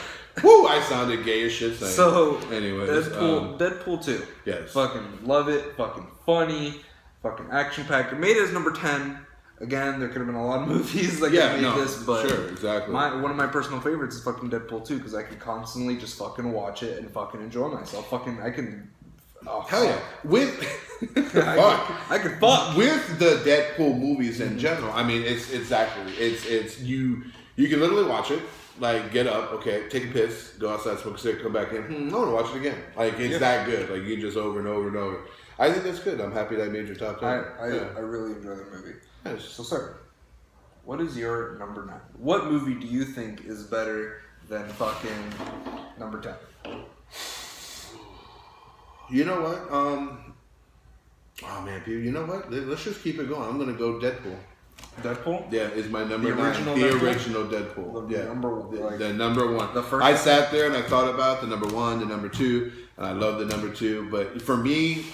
Woo, I sounded gay as shit saying So, it. Anyways, Deadpool 2. yes. Fucking love it. Fucking funny. Fucking action packed. It made it as number 10. Again, there could have been a lot of movies that could have made this, but sure, exactly. one of my personal favorites is fucking Deadpool 2 because I can constantly just fucking watch it and fucking enjoy myself. I can. Oh, Hell yeah. With I can fuck. with the Deadpool movies in general, I mean, it's exactly it's you can literally watch it, like get up, okay, take a piss, go outside, smoke a cigarette, come back in. I want to watch it again. Like it's that good. Like you just over and over and over. I think that's good. I'm happy that I made your top 10. I really enjoy the movie. Nice. So, sir, what is your number 9? What movie do you think is better than fucking number 10? You know what? Oh man, people. You know what? Let's just keep it going. I'm gonna go Deadpool. Deadpool? Yeah, is my number The 9. original The Deadpool? original Deadpool. The Yeah, number one, like, the number one. the first I one? sat there and I thought about the number 1, the number 2, and I love the number 2. But for me,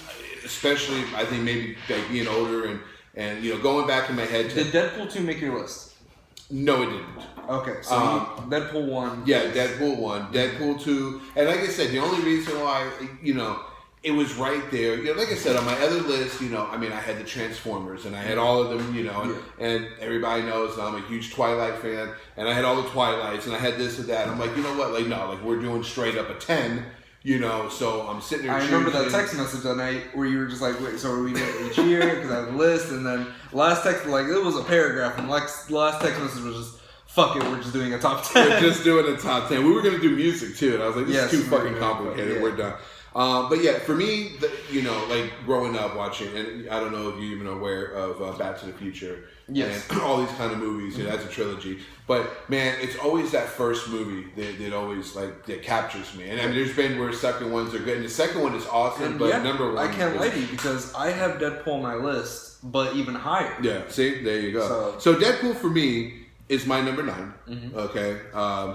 especially, I think maybe like being older and you know going back in my head. Did Deadpool 2 make your list? No, it didn't. Okay, so Deadpool 1. Yeah, Deadpool 1, Deadpool 2, and like I said, the only reason why, you know, it was right there. You know, like I said, on my other list, you know, I mean, I had the Transformers, and I had all of them, you know, and everybody knows I'm a huge Twilight fan, and I had all the Twilights, and I had this and that. I'm like, you know what, like, no, like, we're doing straight up a 10, you know, so I'm sitting there I remember that text message that night where you were just like, wait, so are we doing it each year? Because I have a list, and then last text, like, it was a paragraph, and last text message was just, fuck it, we're just doing a top 10. We're just doing a top 10. We were going to do music, too, and I was like, this is too fucking complicated. Yeah. We're done. But yeah, for me, you know, like growing up watching, and I don't know if you're even aware of Back to the Future, yes, and all these kind of movies. You know, that's a trilogy. But man, it's always that first movie that always like that captures me. And I mean, there's been where second ones are good, and the second one is awesome. and but number 1, I can't lie to you because I have Deadpool on my list, but even higher. Yeah, see, there you go. So Deadpool for me is my number 9. Mm-hmm. Okay,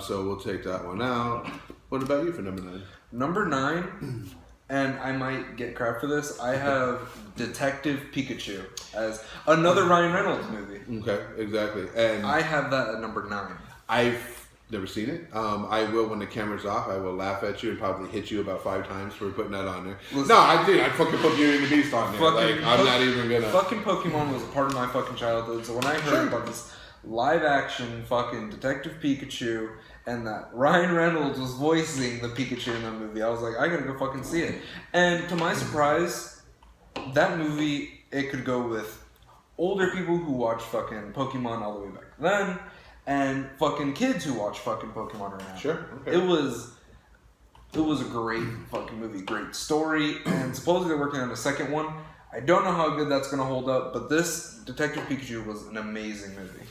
so we'll take that one out. What about you for number 9? Number 9, and I might get crap for this, I have Detective Pikachu as another Ryan Reynolds movie. Okay, exactly. And I have that at number 9. I've never seen it. I will, when the camera's off, I will laugh at you and probably hit you about 5 times for putting that on there. Listen, no, I did. I fucking put Beauty and the Beast on there. Like, I'm not even gonna. Fucking Pokemon was a part of my fucking childhood, so when I heard about this live action fucking Detective Pikachu and that Ryan Reynolds was voicing the Pikachu in that movie, I was like, I gotta go fucking see it. And to my surprise, that movie, it could go with older people who watch fucking Pokemon all the way back then, and fucking kids who watch fucking Pokemon right now. Sure. Okay. It was a great fucking movie, great story, and supposedly they're working on a second one. I don't know how good that's gonna hold up, but this Detective Pikachu was an amazing movie.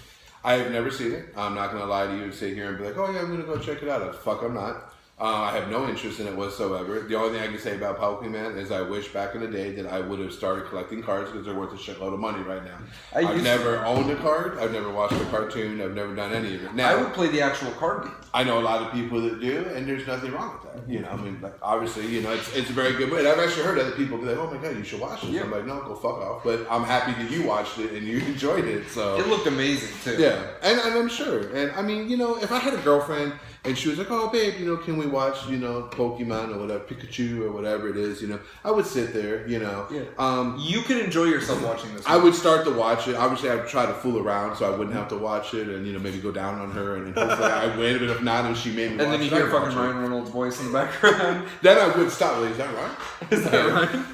I've never seen it. I'm not going to lie to you and sit here and be like, oh yeah, I'm going to go check it out. Fuck, I'm not. I have no interest in it whatsoever. The only thing I can say about Pokemon is I wish back in the day that I would have started collecting cards because they're worth a shitload of money right now. I've never owned a card. I've never watched a cartoon. I've never done any of it. Now, I would play the actual card game. I know a lot of people that do, and there's nothing wrong with that. You know, I mean, like, obviously, you know, it's a very good movie. And I've actually heard other people be like, oh my God, you should watch this. Yeah. I'm like, no, go fuck off. But I'm happy that you watched it and you enjoyed it. So it looked amazing, too. Yeah, and I'm sure. And I mean, you know, if I had a girlfriend and she was like, oh, babe, you know, can we watch, you know, Pokemon or whatever, Pikachu or whatever it is, you know, I would sit there, you know. Yeah. You could enjoy yourself watching this movie. I would start to watch it. Obviously, I would try to fool around so I wouldn't have to watch it and, you know, maybe go down on her and hopefully I win. But if not, and she made me watch it. And then you hear fucking Ryan Reynolds' voice in the background. Then I would stop. Like, is that right? Is that right?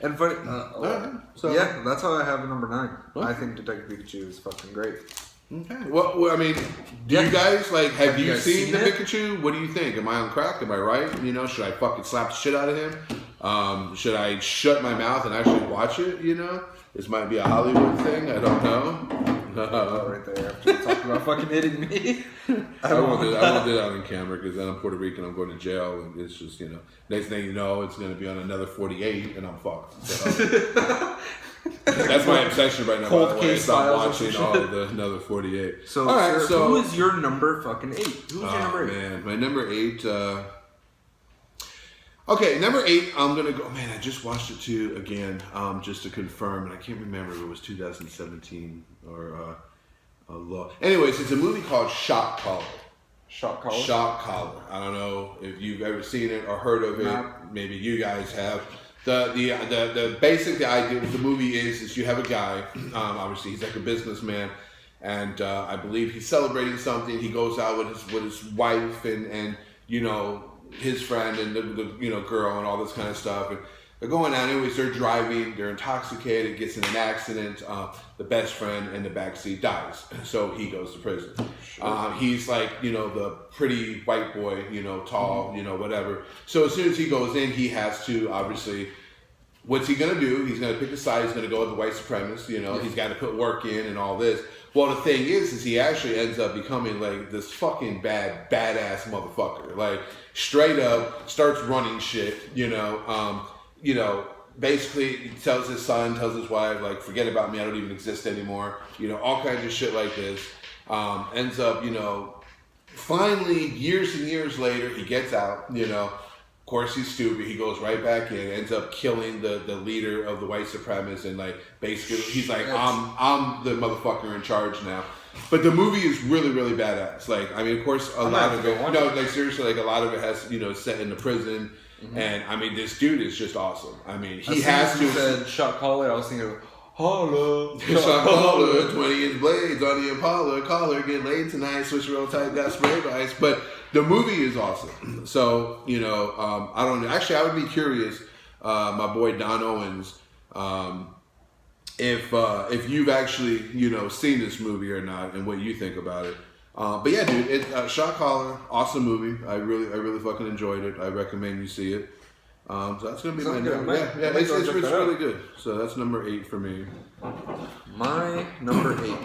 And funny, so, yeah, that's how I have a number 9. Well, I think Detective Pikachu is fucking great. Okay. Well, I mean, do you guys, like, have you seen the Pikachu? What do you think? Am I on crack? Am I right? You know, should I fucking slap the shit out of him? Should I shut my mouth and actually watch it, you know? This might be a Hollywood thing. I don't know. Right there after you talked about fucking hitting me. I won't do that on camera because then I'm Puerto Rican. I'm going to jail, and it's just, you know, next thing you know, it's going to be on another 48, and I'm fucked. So, that's my obsession right now. Cold by the way. case Stop files watching all of the another 48. So, all right, sir, who is your number fucking 8? Who's your number 8? Man, my number 8. Okay, number 8. I'm gonna go. Man, I just watched it too again, just to confirm, and I can't remember if it was 2017 or law. Anyways, it's a movie called Shock Collar. Shock Collar. Shock Collar. I don't know if you've ever seen it or heard of it. No. Maybe you guys have. The basic idea of the movie is you have a guy. Obviously, he's like a businessman, and I believe he's celebrating something. He goes out with his wife and you know, his friend and the you know, girl and all this kind of stuff. And they're going out. Anyways, they're driving. They're intoxicated. Gets in an accident. The best friend in the backseat dies. So he goes to prison. Sure. He's like, you know, the pretty white boy, you know, tall, you know, whatever. So as soon as he goes in, he has to obviously what's he gonna do? He's gonna pick a side. He's gonna go with the white supremacist. You know, he's got to put work in and all this. Well, the thing is he actually ends up becoming like this fucking badass motherfucker. Like straight up starts running shit. You know, basically he tells his son, tells his wife, like, forget about me. I don't even exist anymore. You know, all kinds of shit like this. Ends up, you know, finally years and years later he gets out. You know. Of course, he's stupid. He goes right back in, ends up killing the leader of the white supremacists, and like basically, he's like, I'm the motherfucker in charge now. But the movie is really, really badass. Like, I mean, of course, a lot of it. No, like seriously, like a lot of it has, you know, set in the prison, and I mean, this dude is just awesome. I mean, he has to. Said shot caller. I was thinking. Holla. Shot caller, 20-inch blades on the Impala. Caller, get laid tonight. Switch roll tight, got spray ice. But the movie is awesome. So, you know, I don't know. Actually, I would be curious, my boy Don Owens, if you've actually, you know, seen this movie or not and what you think about it. But yeah, dude, Shot Caller, awesome movie. I really fucking enjoyed it. I recommend you see it. So that's gonna be my number. Yeah, it's really good. So that's number 8 for me. My number 8,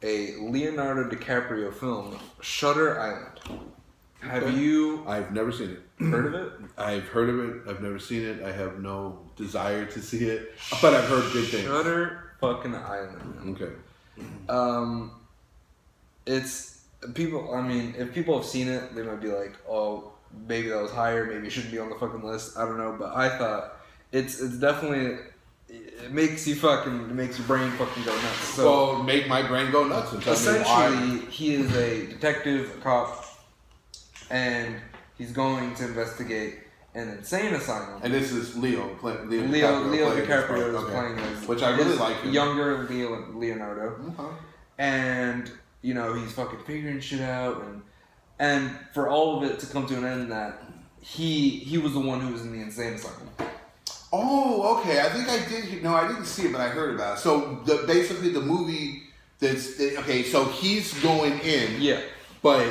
a Leonardo DiCaprio film, Shutter Island. Have you? I've never seen it. Heard of it? I've heard of it. I've never seen it. I have no desire to see it, but I've heard good things. Shutter fucking Island. Okay. It's people. I mean, if people have seen it, they might be like, oh. Maybe that was higher. Maybe it shouldn't be on the fucking list. I don't know, but I thought it's definitely it makes your brain fucking go nuts. So well, make my brain go nuts and tell me why. Essentially, he is a detective, a cop, and he's going to investigate an insane asylum. And this is Leo DiCaprio is playing as, which I really like him. Younger Leonardo, and you know he's fucking figuring shit out and for all of it to come to an end, that he was the one who was in the insane asylum. Oh, okay. I think I did. No, I didn't see it, but I heard about it. So basically, the movie okay. So he's going in. Yeah. But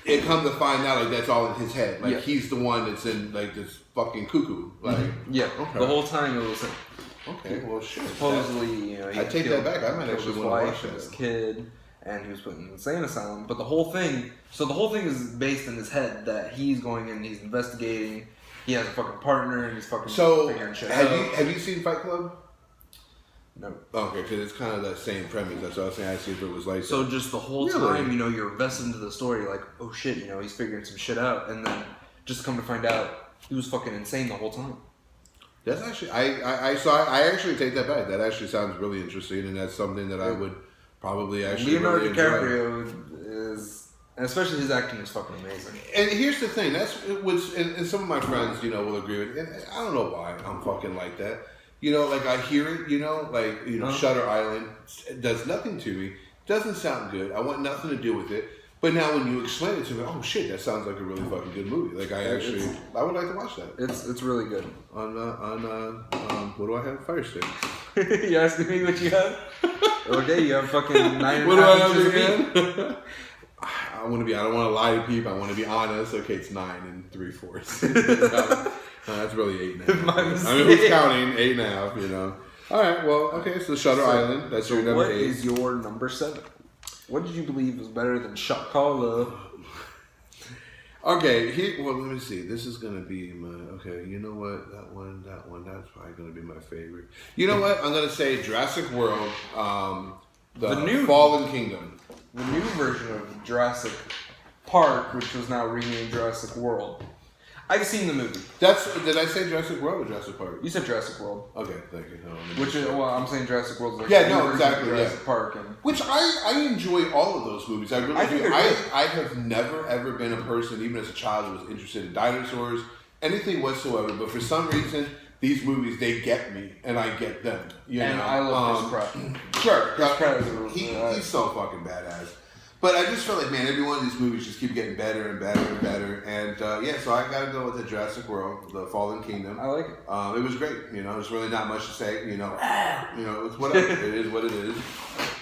it come to find out, like that's all in his head. Like yeah. He's the one that's in like this fucking cuckoo. Like yeah. Okay. The whole time it was. Okay. Well, shit. Supposedly, you know, I take that back. I might actually want to watch that. His kid. And he was put in an insane asylum. But the whole thing is based in his head that he's going in, he's investigating, he has a fucking partner, and he's fucking figuring shit out. Have you seen Fight Club? No. Okay, because it's kind of that same premise. That's what I was saying. I see if it was like so. Just the whole time, you know, you're invested into the story. Like, oh shit, you know, he's figuring some shit out, and then just come to find out, he was fucking insane the whole time. That's actually I actually take that back. That actually sounds really interesting, and that's something that I would. Probably actually Leonardo really DiCaprio is, and especially his acting is fucking amazing. And here's the thing, that's which, and some of my friends, you know, will agree with. And I don't know why I'm fucking like that. You know, like I hear it, you know, like you know, Shutter Island does nothing to me. Doesn't sound good. I want nothing to do with it. But now when you explain it to me, oh shit, that sounds like a really fucking good movie. Like I would like to watch that. It's really good. On what do I have? Fire Stick. You asking me what you have? Okay, you have fucking 9.5 what do I have inches again? I don't want to lie to people. I want to be honest. Okay, it's 9 3/4. No, that's really 8.5. My mistake. I mean, who's counting? 8.5. You know. All right. Well, okay. So Shutter Island. That's your number 8. What is your number 7? What did you believe was better than Shot Caller? Okay, well, let me see. This is going to be my... Okay, you know what? That one, that's probably going to be my favorite. You know what? I'm going to say Jurassic World, the new Fallen Kingdom. The new version of Jurassic Park, which was now renamed Jurassic World. I've seen the movie. Did I say Jurassic World or Jurassic Park? You said Jurassic World. Okay, thank you. I'm saying Jurassic World is like exactly. Jurassic Park. Which I enjoy all of those movies. I really do. I have never ever been a person, even as a child, who was interested in dinosaurs, anything whatsoever. But for some reason, these movies, they get me, and I get them. You know? I love Chris Pratt. Sure. Chris Pratt is he's so fucking badass. But I just feel like, man, every one of these movies just keep getting better and better and better. And, so I got to go with the Jurassic World, the Fallen Kingdom. I like it. It was great. You know, there's really not much to say. You know, it's whatever. It is what it is.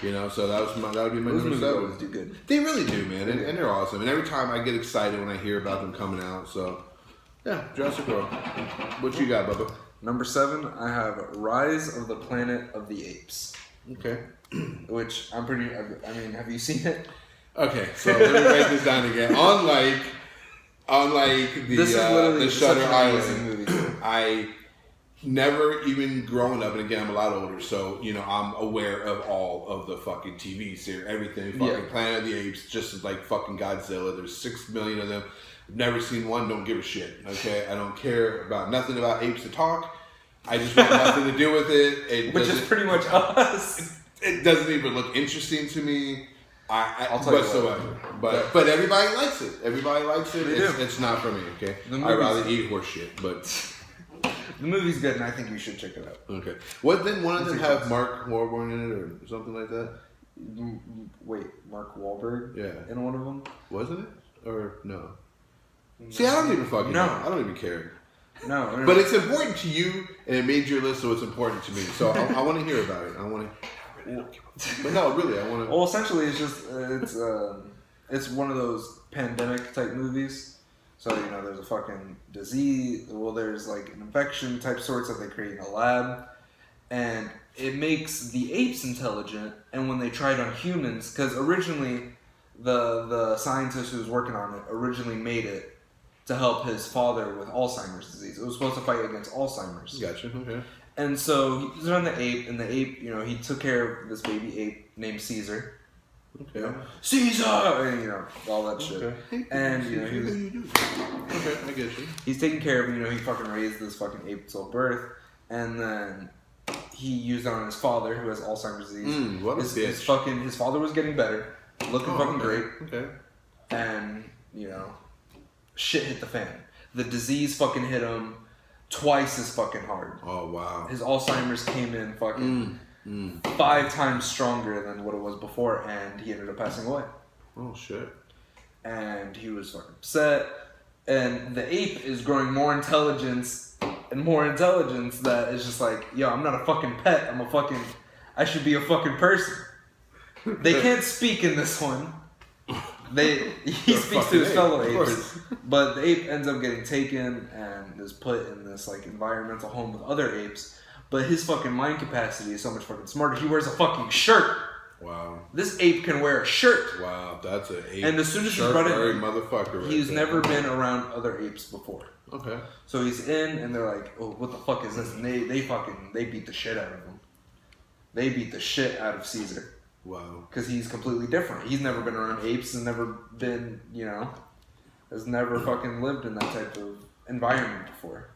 You know, so that would be my number 7. Always do good. They really do, man. And they're awesome. And every time I get excited when I hear about them coming out. So, yeah, Jurassic World. What you got, Bubba? Number 7, I have Rise of the Planet of the Apes. Okay. Which I'm pretty. I mean, have you seen it? Okay, so let me write this down again. Unlike the Shutter Island movie, I never even growing up, and again I'm a lot older, so I'm aware of all of the fucking TV series, everything, fucking Planet of the Apes, just as like fucking Godzilla. There's 6 million of them. Never seen one. Don't give a shit. Okay, I don't care about nothing about apes to talk. I just want nothing to do with it. Which is pretty much us. It doesn't even look interesting to me. I'll tell whatsoever. You but everybody likes it. Everybody likes it. They do. It's not for me. Okay, I'd rather eat horse shit. But the movie's good, and I think you should check it out. Okay. What then? One of them have Mark Wahlberg in it, or something like that. Wait, Mark Wahlberg? Yeah. In one of them? Wasn't it? Or no? See, I don't even fucking know. I don't even care. No. But it's important to you, and it made your list, so it's important to me. So I want to hear about it. I want to. But no, really, I want to. Well, essentially, it's just it's one of those pandemic type movies. So there's a fucking disease. Well, there's like an infection type sorts that they create in a lab, and it makes the apes intelligent. And when they tried on humans, because originally the scientist who was working on it originally made it to help his father with Alzheimer's disease. It was supposed to fight against Alzheimer's. Gotcha. Okay. And so he was on the ape, and the ape, he took care of this baby ape named Caesar. Okay. Caesar! And, all that shit. Okay. And, he was... Okay, I get you. He's taking care of him, he fucking raised this fucking ape till birth, and then he used it on his father, who has Alzheimer's disease. What a bitch. His father was getting better, looking fucking great. Okay. And, shit hit the fan. The disease fucking hit him twice as fucking hard. Oh, wow. His Alzheimer's came in fucking 5 times stronger than what it was before, and he ended up passing away. Oh, shit. And he was fucking upset. And the ape is growing more intelligence that is just like, yo, I'm not a fucking pet. I should be a fucking person. They can't speak in this one. He speaks to his fellow apes, but the ape ends up getting taken and is put in this like environmental home with other apes. But his fucking mind capacity is so much fucking smarter. He wears a fucking shirt. Wow. This ape can wear a shirt. Wow, that's an ape. And as soon as he's brought in, motherfucker. He's never been around other apes before. Okay. So he's in, and they're like, "Oh, what the fuck is this?" And they beat the shit out of him. They beat the shit out of Caesar. Wow. Because he's completely different. He's never been around apes, has never been, has never fucking lived in that type of environment before.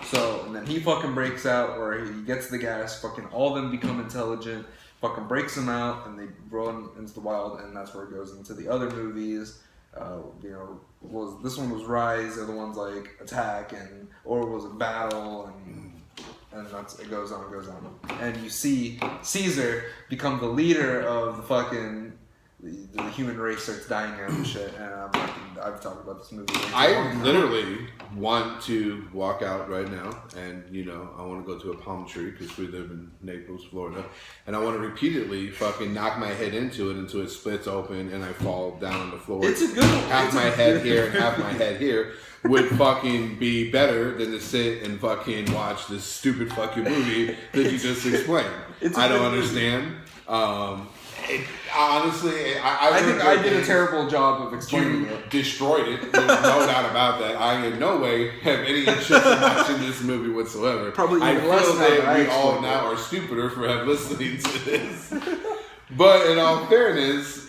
So, and then he fucking breaks out, or he gets the gas, fucking all of them become intelligent, fucking breaks them out, and they run into the wild, and that's where it goes into the other movies. This one was Rise, the other one's like Attack, or was it Battle, and it goes on and goes on. And you see Caesar become the leader of the fucking the human race starts dying out and shit. And I've talked about this movie. I literally want to walk out right now, and I want to go to a palm tree because we live in Naples, Florida, and I want to repeatedly fucking knock my head into it until it splits open and I fall down on the floor. It's a good one. Half my head here and half my head here would fucking be better than to sit and fucking watch this stupid fucking movie that you just explained. I don't understand. Honestly, I think I did a terrible job of explaining it. You destroyed it. There's no doubt about that. I in no way have any interest in watching this movie whatsoever. Probably I even less feel than that we all now are stupider for listening to this. But in all fairness,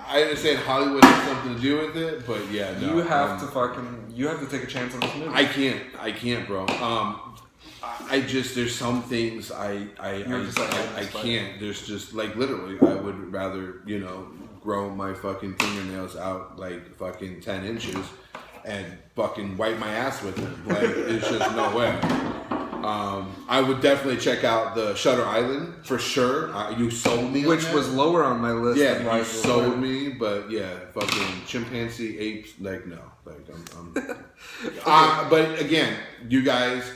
I understand Hollywood has something to do with it, but yeah, no. You have to take a chance on this movie. I can't, bro. There's some things I can't. There's just like literally, I would rather grow my fucking fingernails out like fucking 10 inches and fucking wipe my ass with them. Like it's just no way. I would definitely check out the Shutter Island for sure. You sold me, which was lower on my list. Yeah, you sold me, but yeah, fucking chimpanzee apes. Like no, like I'm but again, you guys.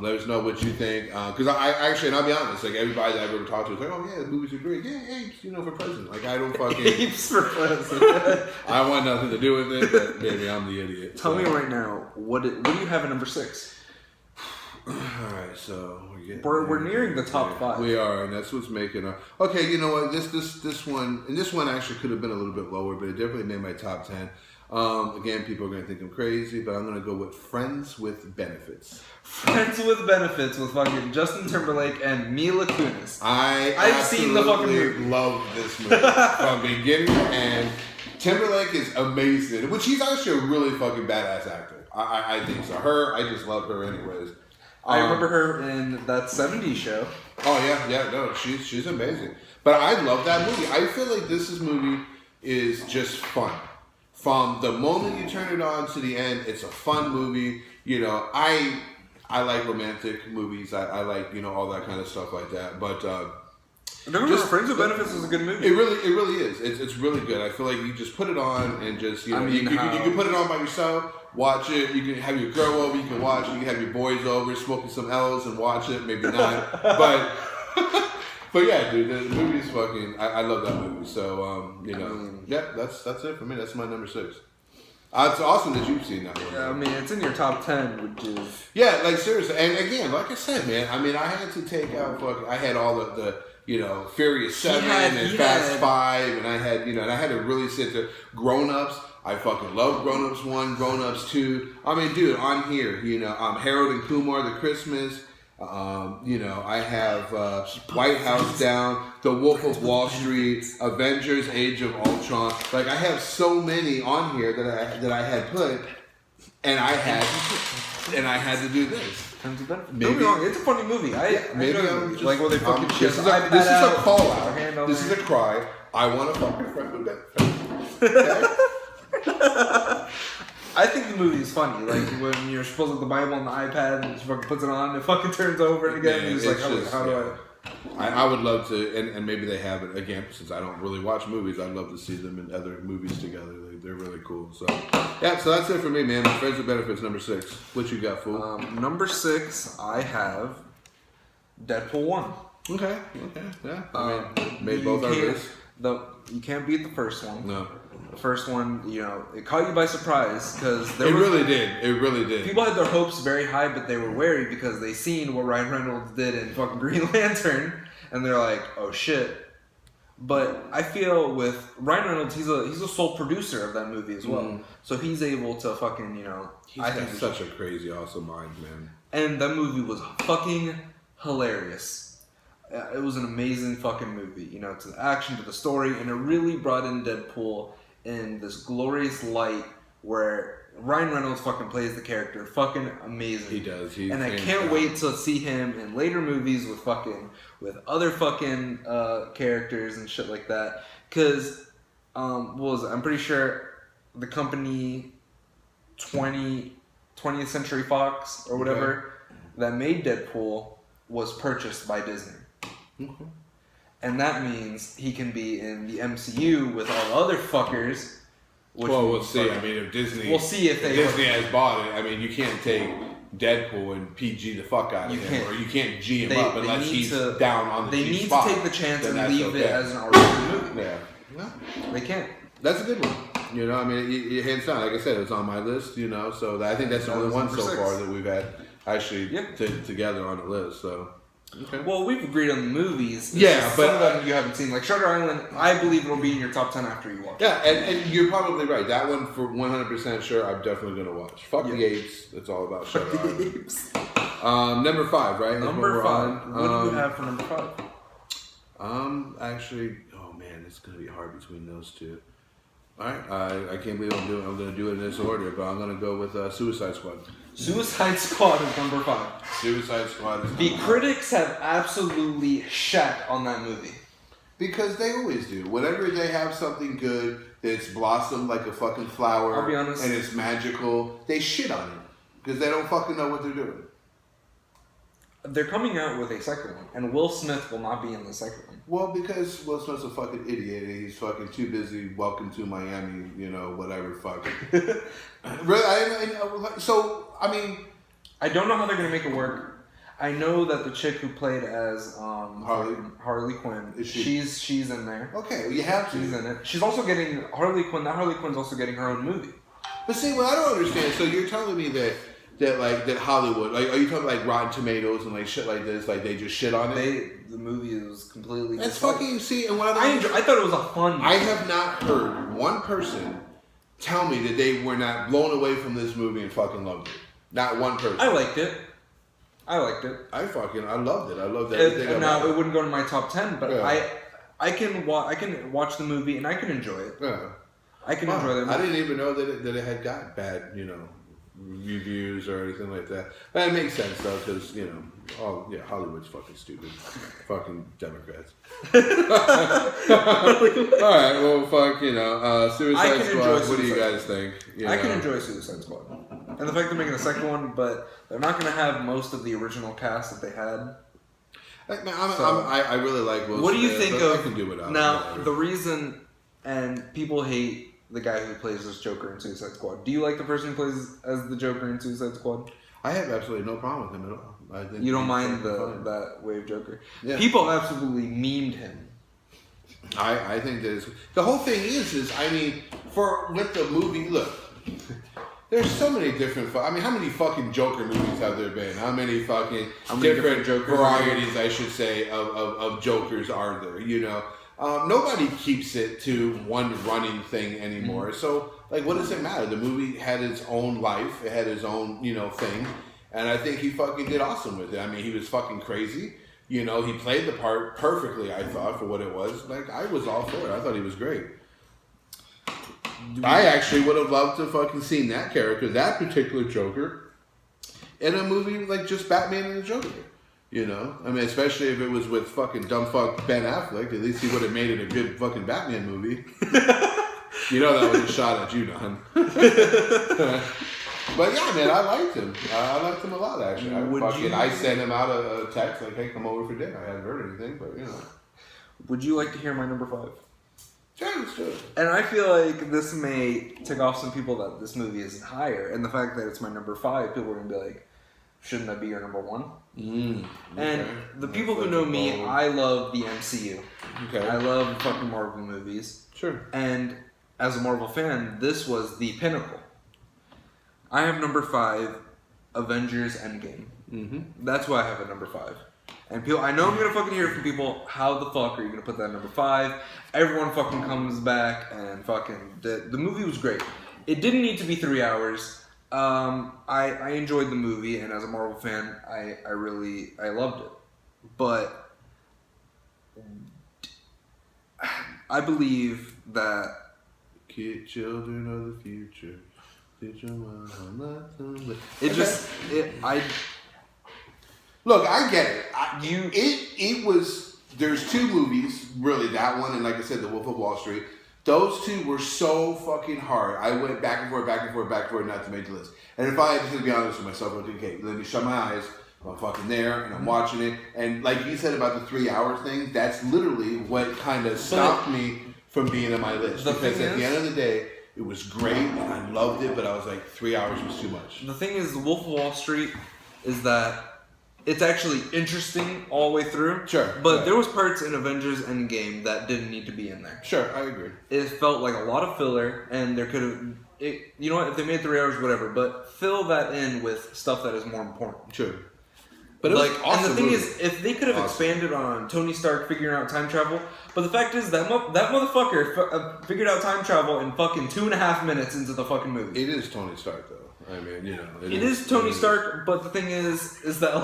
Let us know what you think. Because I actually, and I'll be honest, like everybody that I've ever talked to is like, oh yeah, the movies are great. Yeah, apes, for president. Like I don't fucking apes for president. I want nothing to do with it, but maybe I'm the idiot. Tell me right now, what do you have at number 6? All right, so We're nearing the top 5. We are, and that's what's making our. Okay, you know what? This one actually could have been a little bit lower, but it definitely made my top 10. Again, people are gonna think I'm crazy, but I'm gonna go with Friends with Benefits. Friends with Benefits with fucking Justin Timberlake and Mila Kunis. I've seen the fucking movie. Love this movie from beginning to end. Timberlake is amazing, which he's actually a really fucking badass actor. I think so. I just love her anyways. I remember her in that 70s show. Oh yeah, no, she's amazing. But I love that movie. I feel like this movie is just fun. From the moment you turn it on to the end, it's a fun movie. You know, I like romantic movies. I like, you know, all that kind of stuff like that. But Friends with Benefits is a good movie. It really is. It's really good. I feel like you just put it on and just, you know, you can put it on by yourself, watch it. You can have your girl over, you can watch it. You can have your boys over, smoking some L's and watch it. Maybe not, but but yeah, dude, the movie is fucking. I love that movie. So you know, yeah, that's it for me. That's my number 6. It's awesome that you've seen that one. Yeah, I mean, it's in your top 10, which is... Yeah, like, seriously. And again, like I said, man, I mean, I had to take out fucking... I had all the you know, Furious 7 and Fast 5, and I had, you know, and I had to really sit there. Grown Ups, I fucking love Grown Ups 1, Grown Ups 2. I mean, dude, on here, you know, Harold and Kumar, The Christmas... you know, I have White House Down, The Wolf of Wall Street, Avengers: Age of Ultron. Like, I have so many on here that I had put, and I had to do this. Maybe, don't be wrong, it's a funny movie. Maybe I'm just, like when they fucking this is a call out. This is a cry. I want to fucking friend with that. Okay? I think the movie is funny. Like when you're supposed to have the Bible on the iPad and she fucking puts it on and it fucking turns over and again. And it's like, how do I would love to, and maybe they have it again, since I don't really watch movies. I'd love to see them in other movies together. They're really cool. So, yeah, so that's it for me, man. Friends with Benefits, number 6. What you got, fool? Number 6, I have Deadpool 1. Okay, yeah. I mean, made both our lists. You can't beat the first one. No. The first one, you know, it caught you by surprise because it really did. People had their hopes very high, but they were wary because they seen what Ryan Reynolds did in fucking Green Lantern, and they're like, "Oh shit." But I feel with Ryan Reynolds, he's a sole producer of that movie as well, so he's able to fucking, you know. He's got such a crazy, awesome mind, man. And that movie was fucking hilarious. It was an amazing fucking movie, you know, to the action, to the story, and it really brought in Deadpool in this glorious light where Ryan Reynolds fucking plays the character fucking amazing. He does. And I can't wait to see him in later movies with other fucking characters and shit like that. Cause I'm pretty sure the company 20th Century Fox or whatever that made Deadpool was purchased by Disney. Mm-hmm. And that means he can be in the MCU with all the other fuckers. Well, we'll see. I mean, if Disney... We'll see if Disney has bought it. I mean, you can't take Deadpool and PG the fuck out of him. Or you can't G him up unless he's down on the G spot. They need to take the chance and leave it as an R-rated movie. Yeah. No. They can't. That's a good one. You know, I mean, hands down. Like I said, it's on my list, you know. So I think that's the only one so far that we've had actually together on the list. So... Okay. Well, we've agreed on the movies. Yeah, but some of them you haven't seen. Like Shutter Island, I believe it'll be in your top 10 after you watch it. Yeah, and you're probably right. That one, for 100% sure, I'm definitely going to watch. Fuck the apes. It's all about Shutter Island. Number 5, right? Number 5. What do you have for number 5? Actually, oh man, it's going to be hard between those two. All right, I can't believe I'm going to do it in this order, but I'm going to go with Suicide Squad. Suicide Squad is number 5. Suicide Squad is The critics have absolutely shat on that movie. Because they always do. Whenever they have something good that's blossomed like a fucking flower, I'll be honest, and it's magical, they shit on it. Because they don't fucking know what they're doing. They're coming out with a second one, and Will Smith will not be in the second one. Well, because Will Smith's a fucking idiot, and he's fucking too busy welcome to Miami, you know, whatever, fucking. Really? So, I mean... I don't know how they're going to make it work. I know that the chick who played as Harley Quinn, she's in there. Okay, well, you have to. She's in it. She's also getting Harley Quinn. That Harley Quinn's also getting her own movie. But see, what I don't understand, so you're telling me that that Hollywood, like, are you talking like Rotten Tomatoes and like shit like this? Like they just shit on it. The movie was completely. That's fucking see. And what I thought it was a fun movie. I have not heard one person tell me that they were not blown away from this movie and fucking loved it. Not one person. I liked it. I loved it. I loved it. I loved everything. Now it wouldn't go to my top 10, but yeah. I can watch the movie and I can enjoy it. Yeah. I can enjoy the movie. I didn't even know that it had got bad, reviews or anything like that. But it makes sense though, because Hollywood's fucking stupid, fucking Democrats. All right, well, fuck, Suicide Squad. What do you guys think? I can enjoy Suicide Squad, and the fact they're making a second one, but they're not going to have most of the original cast that they had. I really like Will What do you Smith, think but of I can do without now? him. The reason, and people hate the guy who plays as Joker in Suicide Squad. Do you like the person who plays as the Joker in Suicide Squad? I have absolutely no problem with him at all. I think you don't mind that wave Joker? Yeah. People absolutely memed him. I think that the whole thing is with the movie, look, there's so many different. How many fucking Joker movies have there been? How many different Joker varieties, I should say, of Jokers are there? Nobody keeps it to one running thing anymore. Mm-hmm. So, what does it matter? The movie had its own life. It had its own, thing. And I think he fucking did awesome with it. He was fucking crazy. He played the part perfectly, I thought, for what it was. I was all for it. I thought he was great. I actually would have loved to fucking seen that character, that particular Joker, in a movie like just Batman and the Joker. Especially if it was with fucking dumbfuck Ben Affleck. At least he would have made it a good fucking Batman movie. That was a shot at you, Don. But yeah, man, I liked him. I liked him a lot, actually. I sent him out a text like, "Hey, come over for dinner." I hadn't heard anything, but Would you like to hear my number 5? Yeah, let's do it. And I feel like this may tick off some people that this movie isn't higher, and the fact that it's my number 5, people are gonna be like, "Shouldn't that be your number 1?" Okay. And the people who know me, I love the MCU. Okay. I love fucking Marvel movies. Sure. And as a Marvel fan, this was the pinnacle. I have number 5, Avengers Endgame. Mm-hmm. That's why I have it number 5. And people, I know I'm gonna fucking hear from people, how the fuck are you gonna put that at number 5? Everyone fucking comes back and fucking the movie was great. It didn't need to be 3 hours. I enjoyed the movie, and as a Marvel fan, I loved it. But I believe that children of the future. Look, I get it. It was. There's 2 movies, really. That one, and like I said, The Wolf of Wall Street. Those 2 were so fucking hard. I went back and forth, not to make the list. And if I had to be honest with myself, I think, okay, let me shut my eyes. I'm fucking there, and I'm watching it. And like you said about the 3 hour thing, that's literally what kind of stopped me from being on my list. Because at the end of the day, it was great, and I loved it, but I was like, 3 hours was too much. The thing is, The Wolf of Wall Street is that it's actually interesting all the way through. Sure. But there was parts in Avengers Endgame that didn't need to be in there. Sure, I agree. It felt like a lot of filler, and there could have... you know what? If they made 3 hours, whatever. But fill that in with stuff that is more important. Sure. But it was awesome. And the thing is, if they could have expanded on Tony Stark figuring out time travel, but the fact is that motherfucker figured out time travel in fucking 2.5 minutes into the fucking movie. It is Tony Stark, though. It is Tony Stark, but the thing is that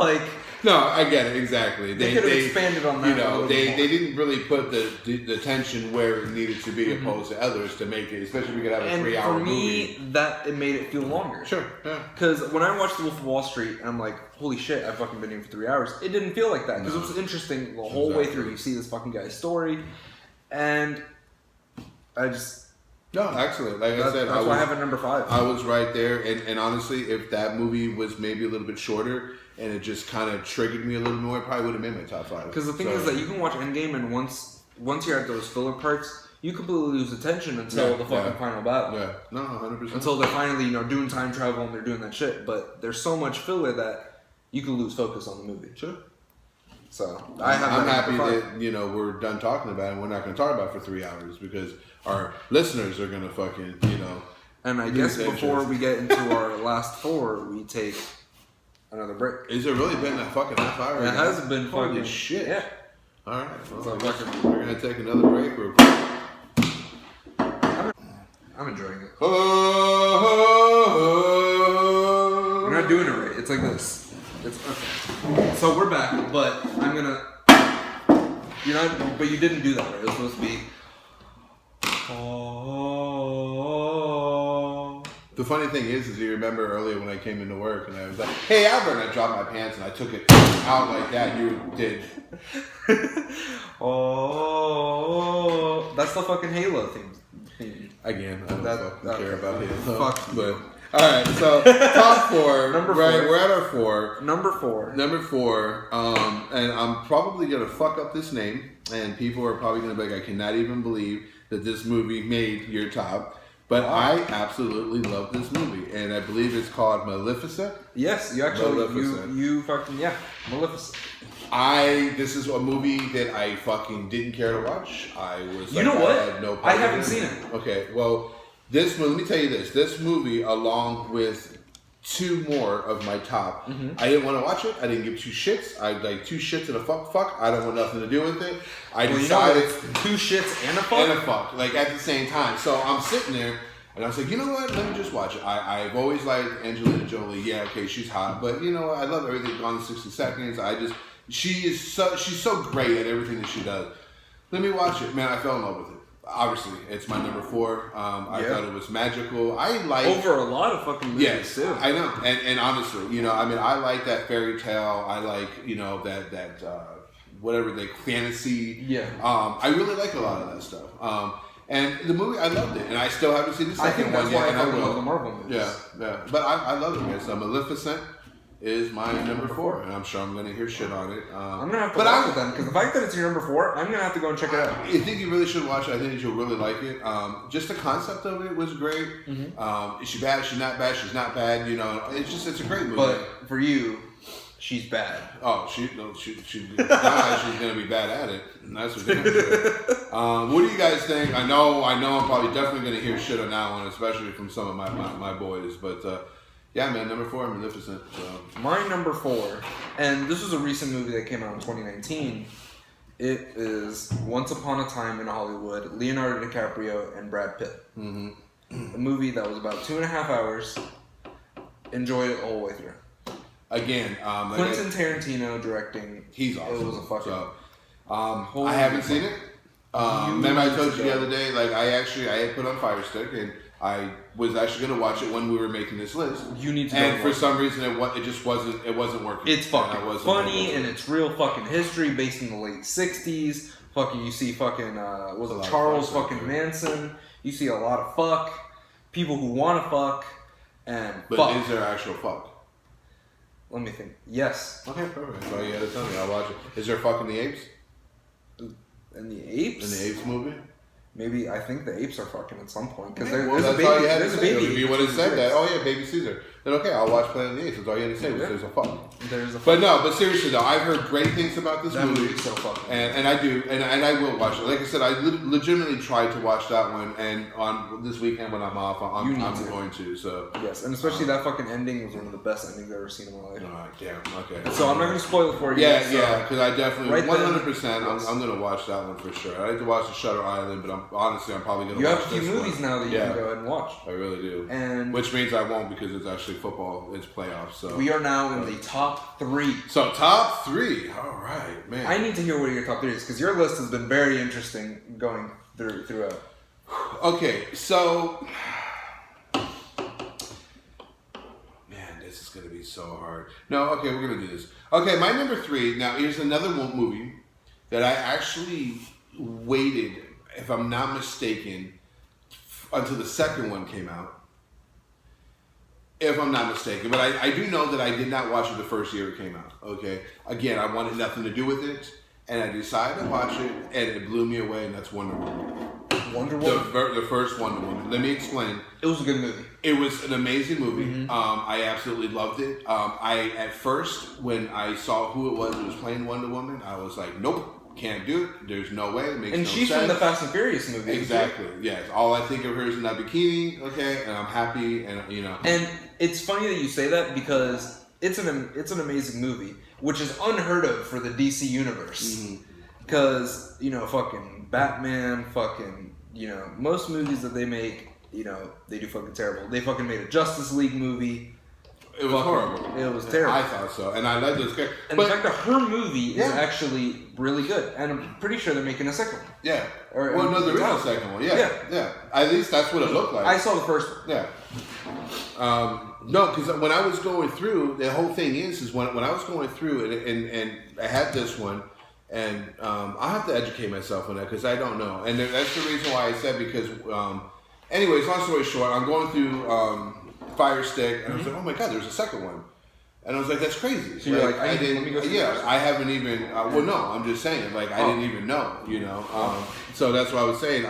no, I get it exactly. They could have expanded on that. They didn't really put the tension where it needed to be, opposed to others, to make it. Especially if we could have a 3 hour movie. For me, that it made it feel longer. Sure, yeah. Because when I watched The Wolf of Wall Street, and I'm like, holy shit, I've fucking been here for 3 hours. It didn't feel like that because it was interesting the whole way through. You see this fucking guy's story, and I just. No, excellent. Like I said, that's why I have it number 5. I was right there, and honestly, if that movie was maybe a little bit shorter and it just kind of triggered me a little more, it probably would have made my top 5. Because the thing is that you can watch Endgame, and once you're at those filler parts, you completely lose attention until the fucking final battle. Yeah, no, 100%. Until they're finally doing time travel and they're doing that shit. But there's so much filler that you can lose focus on the movie. Sure. So I'm happy that we're done talking about it. And we're not going to talk about it for 3 hours because our listeners are going to fucking And I guess before we get into our last 4, we take another break. Is it really been that fucking half hour? It has been Holy fucking shit. Yeah. All right. Well, So we're going to take another break. I'm enjoying it. Oh, We're not doing it right. It's like this. It's okay. So we're back, but I'm gonna. You're not. But you didn't do that right. It was supposed to be. Oh. The funny thing is you remember earlier when I came into work and I was like, "Hey, Albert," and I dropped my pants and I took it out like that. You did. Oh. That's the fucking Halo thing. Again, I don't fucking care about Halo. Fuck but you. all right, so top 4. Number 4. Right, we're at our 4. Number 4. Number 4. And I'm probably gonna fuck up this name, and people are probably gonna be like, "I cannot even believe that this movie made your top." But I absolutely love this movie, and I believe it's called Maleficent. Yes, you actually Maleficent. you fucking Maleficent. This is a movie that I fucking didn't care to watch. I was You know what? I had no I haven't seen it. Okay, well, this movie, let me tell you this. This movie, along with 2 more of my top, I didn't want to watch it. I didn't give 2 shits. I like 2 shits and a fuck. I don't want nothing to do with it. I decided it's 2 shits and a fuck. and a fuck, like at the same time. So I'm sitting there, and I was like, you know what? Let me just watch it. I've always liked Angelina Jolie. Yeah, okay, she's hot, but you know what? I love everything Gone in 60 Seconds. She's so great at everything that she does. Let me watch it, man. I fell in love with it. Obviously, it's my number 4. I thought it was magical. I like over a lot of fucking movies. yes, too. I know, and honestly, you know, I mean, I like that fairy tale. I like, you know, that whatever the fantasy. Yeah. I really like a lot of that stuff. And the movie, I loved it, and I still haven't seen the I second think that's one why yet. I And I love will. the Marvel movies. Yeah, but I love it, man. So Maleficent is my number 4, and I'm sure I'm gonna hear shit on it. I'm gonna have to watch it then, because the fact that it's your number 4, I'm gonna have to go and check it out. I think you really should watch it. I think that you'll really like it. Just the concept of it was great. Is she bad? She's not bad. She's not bad. You know, it's a great movie. But for you, she's bad. Oh, she's gonna be bad at it. And that's for damn sure. What do you guys think? I know. I'm probably definitely gonna hear shit on that one, especially from some of my boys. But yeah, man, number 4, Maleficent. So. My number 4, and this was a recent movie that came out in 2019. It is Once Upon a Time in Hollywood, Leonardo DiCaprio and Brad Pitt. A movie that was about 2.5 hours. Enjoyed it all the way through. Again, Quentin Tarantino directing. He's awesome. It was a fucking. I haven't seen it. Remember I told you the other day, like I had put on Fire Stick and I was actually gonna watch it when we were making this list. You need to. And for some reason, it wasn't working. It's fucking funny and it's real fucking history based in the late '60s. Fucking, you see fucking was it Charles fucking Manson? You see a lot of fuck people who want to fuck and. But fuck. is there actual fuck? Let me think. Yes. Okay, perfect. So you gotta tell me. I'll watch it. Is there fucking the apes? In the apes? In the apes movie? Maybe I think the apes are fucking at some point because Well, there's a that's baby. all you had There's to a say. baby. You would have said that. Oh yeah, Baby Caesar. Then okay, I'll watch Planet of the Apes. That's all you had to say. Was there's a fuck. There's a. But no, but seriously though, I've heard great things about this That movie. movie's so fucking. And I do, and I will watch it. Like I said, I legitimately tried to watch that one, and on this weekend when I'm off, I'm going to. So Yes, and especially that fucking ending was one of the best endings I've ever seen in my life. all right, damn, okay. So I'm not gonna spoil it for you. Yeah, so yeah, because I definitely right then, 100%. I'm gonna watch that one for sure. I like to watch the Shutter Island, but I'm probably gonna. You watch have a few this movies one. now that you can go ahead and watch. I really do. And which means I won't because it's actually football. It's playoffs. So we are now in the top 3. So top 3. All right, man. I need to hear what your top 3 is because your list has been very interesting going throughout. Okay, so man, this is gonna be so hard. No, okay, we're gonna do this. Okay, my number 3. Now here's another movie that I actually waited, if I'm not mistaken, until the second one came out. If I'm not mistaken, but I do know that I did not watch it the first year it came out. Okay, again, I wanted nothing to do with it, and I decided to watch it, and it blew me away, and that's Wonder Woman. Wonder Woman. The first Wonder Woman. Let me explain. It was a good movie. It was an amazing movie. I absolutely loved it. I at first when I saw who it was playing Wonder Woman, I was like, nope. can't do it. There's no way. It makes And no she's sense. from the Fast and Furious movies. Exactly. Yes. All I think of her is in that bikini. Okay, and I'm happy, and you know. And it's funny that you say that because it's an amazing movie, which is unheard of for the DC universe. Because fucking Batman, fucking most movies that they make, they do fucking terrible. They fucking made a Justice League movie. It was horrible. It was terrible. I thought so, and I like those characters. And the fact that her movie is actually really good, and I'm pretty sure they're making a second one. Yeah. Or, well, no, there is a second one. Yeah. At least that's what it looked like. I saw the first one. Yeah. No, because when I was going through, the whole thing is when I was going through and I had this one, and I'll have to educate myself on that because I don't know. And that's the reason why I said because, anyways, long story short, I'm going through Fire Stick, and I was like, oh my God, there's a second one. And I was like, that's crazy. So you're like, I didn't, let me go see yeah, this. I haven't even, well, no, I'm just saying, like, I didn't even know, So that's what I was saying.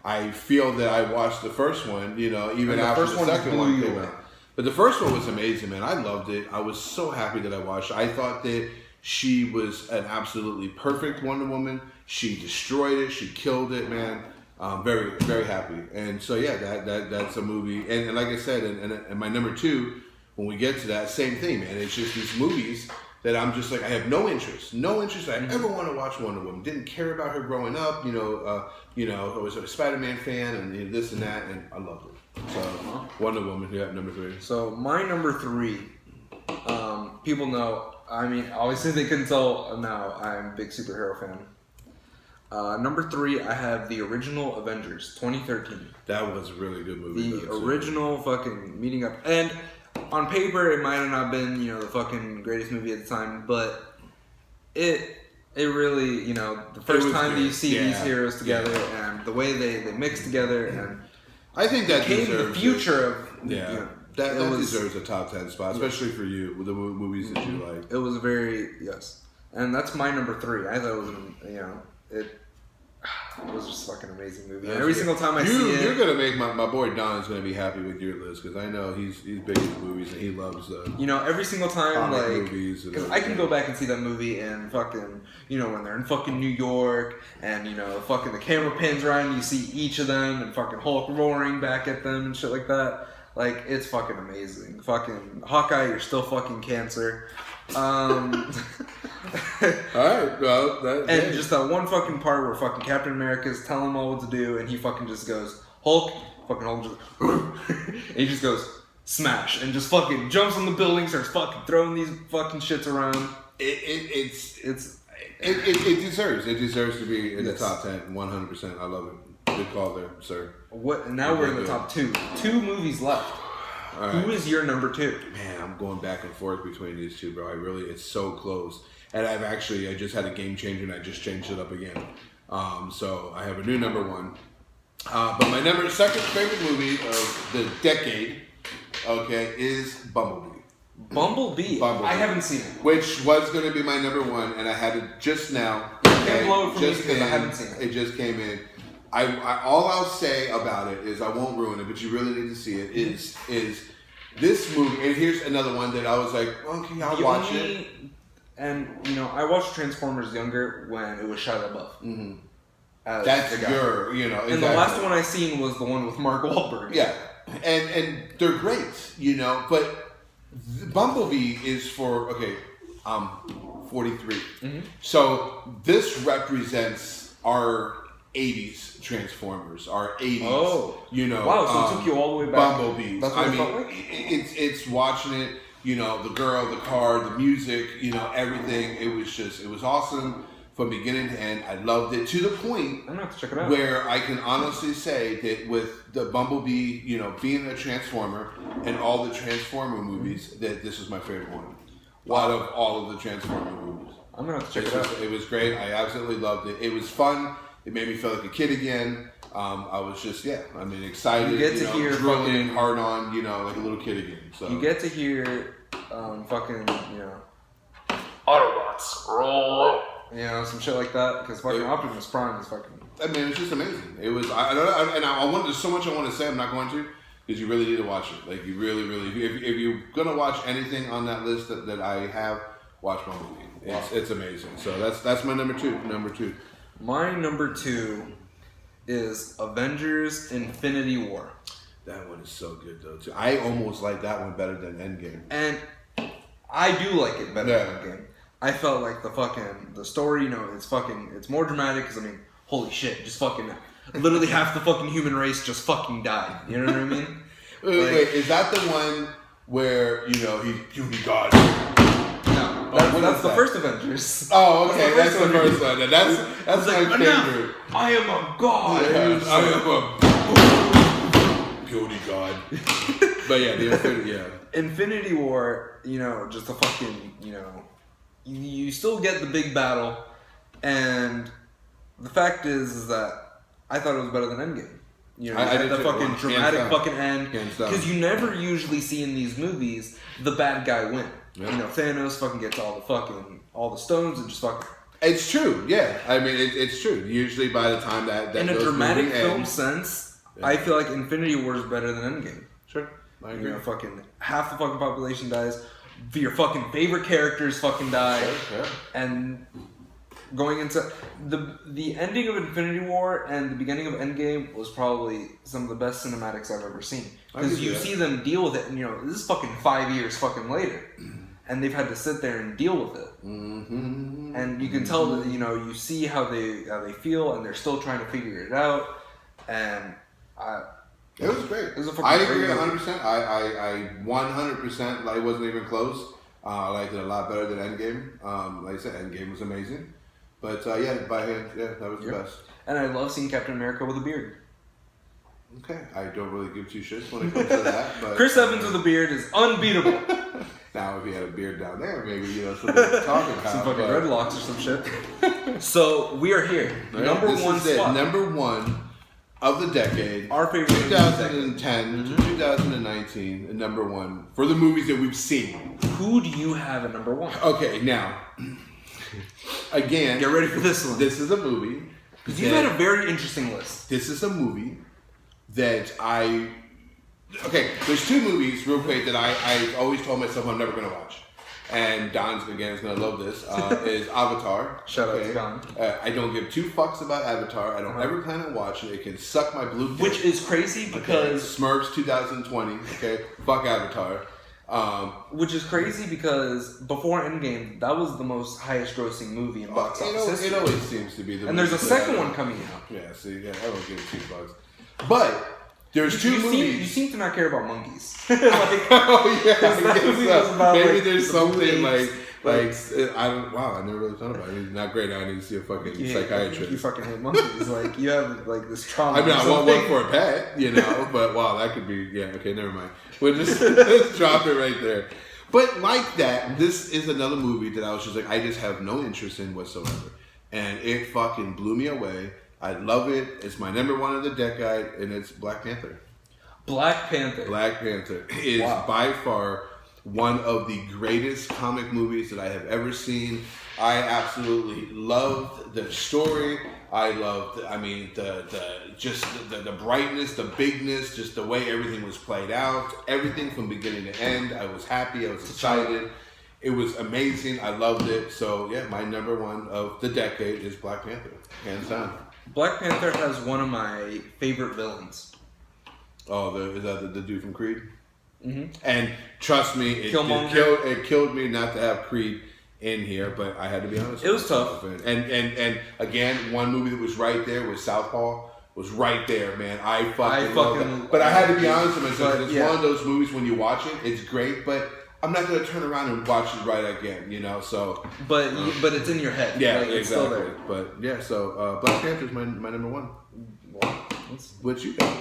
I feel that I watched the first one, even after the second one came out. But the first one was amazing, man. I loved it. I was so happy that I watched it. I thought that she was an absolutely perfect Wonder Woman. She destroyed it. She killed it, man. Very, very happy. And so, yeah, that's a movie. And like I said, and my number two, when we get to that, same thing, man. It's just these movies that I'm just like, I have no interest. I ever want to watch Wonder Woman. Didn't care about her growing up. I was a Spider-Man fan and this and that, and I loved it. So, Wonder Woman, number three. So, my number three, people know, I mean, obviously they couldn't tell now, I'm a big superhero fan. Number three, I have the original Avengers, 2013. That was a really good movie. The original fucking meeting up. And on paper, it might have not been, the fucking greatest movie at the time, but it really, the first time that you see these heroes together and the way they mix together, and I think that became the future of that deserves a top 10 spot, especially for you with the movies that you like. It was and that's my number three. I thought it was it was just a fucking amazing movie. And every single time I see it, you're gonna make my boy Don is gonna be happy with your list because I know he's big into movies and he loves every single time movies. Because I can go back and see that movie and fucking when they're in fucking New York and fucking the camera pans around, you see each of them and fucking Hulk roaring back at them and shit like that. Like, it's fucking amazing. Fucking Hawkeye, you're still fucking cancer. Alright, well, just that one fucking part where fucking Captain America's telling him all what to do, and he fucking just goes, Hulk just, and he just goes, smash, and just fucking jumps on the building, starts fucking throwing these fucking shits around. It deserves to be in the top 10, 100%. I love it. Good call there, sir. Now we're in the top two. Two movies left. All right. Who is your number two? Man, I'm going back and forth between these two, bro. It's so close. And I just had a game changer and I just changed it up again. So I have a new number one. But my second favorite movie of the decade, is Bumblebee. Bumblebee? I haven't seen it. Which was going to be my number one, and I had it just now. Can't blow it for me because I haven't seen it. It just came in. All I'll say about it is I won't ruin it, but you really need to see it. Is this movie? And here's another one that I was like, okay, I'll watch it. And I watched Transformers younger when it was Shia LaBeouf. Mm-hmm. That's your, And exactly. The last one I seen was the one with Mark Wahlberg. Yeah, and they're great, But Bumblebee is for 43. Mm-hmm. So this represents our 80s Transformers, our 80s. Oh, wow! So it took you all the way back. Bumblebee. It's watching it. The girl, the car, the music. Everything. It was awesome from beginning to end. I loved it to the point. I'm gonna have to check it out. Where I can honestly say that with the Bumblebee, being a Transformer and all the Transformer movies, that this is my favorite one. Out of all of the Transformer movies, I'm gonna have to check it out. It was great. I absolutely loved it. It was fun. It made me feel like a kid again. I was just, excited. You get to hear drilling hard on, like a little kid again. So you get to hear, Autobots roll. Some shit like that. Because fucking Optimus Prime is fucking. It's just amazing. It was. There's so much I want to say. I'm not going to, because you really need to watch it. Like you really, really. If you're gonna watch anything on that list that I have, watch Bumblebee. It's amazing. So that's my number two. Number two. My number 2 is Avengers: Infinity War. That one is so good though too. I almost like that one better than Endgame. And I do like it better than Endgame. I felt like the story, it's more dramatic because, I mean, holy shit, just fucking, literally half the fucking human race just fucking died. You know what I mean? Wait, is that the one where, you be God? No, that's the first Avengers. Oh, okay, that's the first one. That's my favorite. I am a god. Yeah, I am a beauty god. But yeah, Infinity War, just a fucking, you still get the big battle, and the fact is that I thought it was better than Endgame. I did the too. fucking dramatic fucking end, Hands down. because you never usually see in these movies the bad guy win. Yeah. Thanos fucking gets all the stones and just fucking. It's true, yeah. I mean, it's true. Usually, by the time that In a dramatic film ends, sense, I feel like Infinity War is better than Endgame. Sure, I agree. Fucking half the fucking population dies. Your fucking favorite characters fucking die. Sure. And going into the ending of Infinity War and the beginning of Endgame was probably some of the best cinematics I've ever seen. Because you see them deal with it, and this is fucking 5 years fucking later. And they've had to sit there and deal with it. Mm-hmm. And you can tell that, you see how they feel, and they're still trying to figure it out. And it was great. It was a fucking I great agree movie. 100%. I 100%. Like, wasn't even close. I liked it a lot better than Endgame. Like I said, Endgame was amazing. But by hand, that was the best. And I love seeing Captain America with a beard. Okay, I don't really give two shits when it comes to that. But Chris Evans with a beard is unbeatable. Now, if he had a beard down there, maybe something to talk about. Some fucking dreadlocks or some shit. So we are here. Right? Number This one is it. spot. Number one of the decade. Our favorite movie of the decade. 2010 to 2019, and number one for the movies that we've seen. Who do you have at number 1? Okay, now, again, Get ready for this one. This is a movie. Because you've had a very interesting list. This is a movie that Okay, there's two movies real quick that I always told myself I'm never going to watch. And Don's, again, is going to love this. Is Avatar. Shout out to Don. I don't give two fucks about Avatar. I don't ever plan on watching it. It can suck my blue dick. Which is crazy because... Smurfs 2020. Okay, fuck Avatar. Which is crazy because before Endgame, that was the most highest grossing movie in box office history. It always seems to be the And there's a second one coming out. Yeah, see, I don't give two fucks. But... There's two movies. You seem to not care about monkeys. Oh yeah, I guess so. About, Maybe like, there's the something movies, I don't. Wow, I never really thought about it. It's not great. I need to see a fucking psychiatrist. You fucking hate monkeys. Like you have like this trauma. I mean, I want one for a pet, but wow, that could be. Yeah, okay, never mind. We'll just let's drop it right there. But like that, this is another movie that I was just like, I just have no interest in whatsoever, and it fucking blew me away. I love it. It's my number one of the decade, and it's Black Panther. Black Panther. Black Panther is by far one of the greatest comic movies that I have ever seen. I absolutely loved the story. I loved, the brightness, the bigness, just the way everything was played out. Everything from beginning to end. I was happy. I was excited. It was amazing. I loved it. So, yeah, my number one of the decade is Black Panther. Hands down. Black Panther has one of my favorite villains. Oh, is that the dude from Creed? Mm-hmm. And trust me, it killed me not to have Creed in here, but I had to be honest. It was tough. And again, one movie that was right there was Southpaw. Was right there, man. I fucking love that. But I had to be honest with myself. It's one of those movies when you watch it, it's great, but I'm not gonna turn around and watch it right again, So, but it's in your head. Yeah, like, exactly. It's still there. But yeah, so Black Panther's my number one. What you got?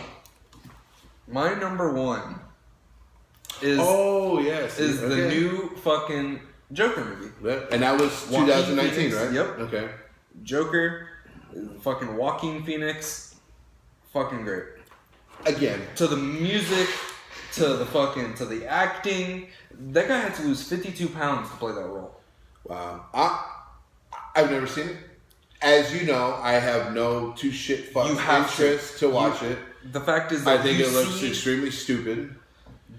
My number one is the new fucking Joker movie. Yeah. And that was 2019, right? Yep. Okay. Joker, fucking Joaquin Phoenix, fucking great. Again, to the music, to the acting, that guy had to lose 52 pounds to play that role. Wow. I've never seen it. As you know, I have no two shit fucks interest to watch it. The fact is that I think it looks extremely stupid.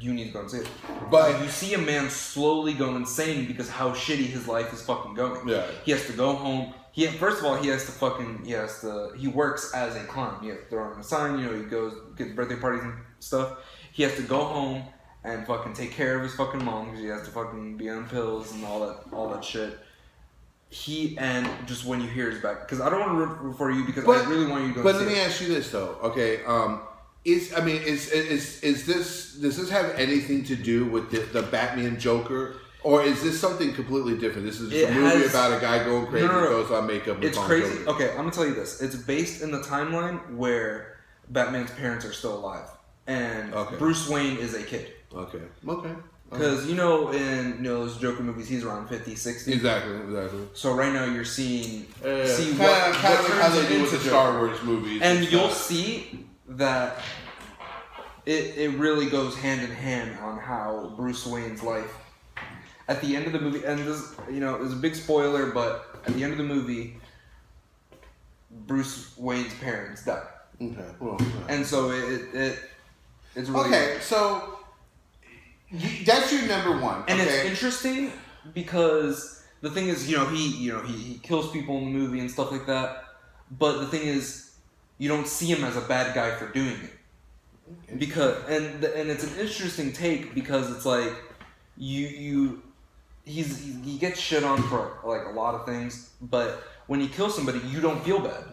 you need to go and see it. But You see a man slowly go insane because how shitty his life is fucking going. yeah, He has to go home. First of all, he works as a clown. He has to throw him a sign, he goes, gets birthday parties and stuff. He has to go home and fucking take care of his fucking mom because he has to fucking be on pills and all that shit. And just when you hear his back, because I don't want to root for you because I really want you to go But see let me it. ask you this though, okay? Does this have anything to do with the Batman Joker? Or is this something completely different? This is a movie about a guy going crazy who goes on makeup and It's calls crazy. Joker. Okay, I'm gonna tell you this. It's based in the timeline where Batman's parents are still alive, and Bruce Wayne is a kid. Okay. Because in those Joker movies, he's around 50, 60. Exactly. So right now you're seeing Kind of like how they do with the Star Wars movies, and you'll see that it really goes hand in hand on how Bruce Wayne's life. At the end of the movie, and this, is a big spoiler, but at the end of the movie, Bruce Wayne's parents die. Okay. Well, and so it's really okay. So that's your number one, and okay? it's interesting because the thing is, he kills people in the movie and stuff like that. But the thing is, you don't see him as a bad guy for doing it. Okay. Because and it's an interesting take because it's like he gets shit on for like a lot of things, but when he kills somebody, you don't feel bad.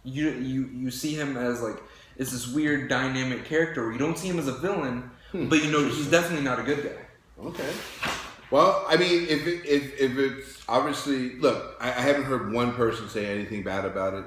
You see him as like it's this weird dynamic character where you don't see him as a villain, but he's definitely not a good guy. Okay. Well, I mean, if it's obviously, look, I haven't heard one person say anything bad about it.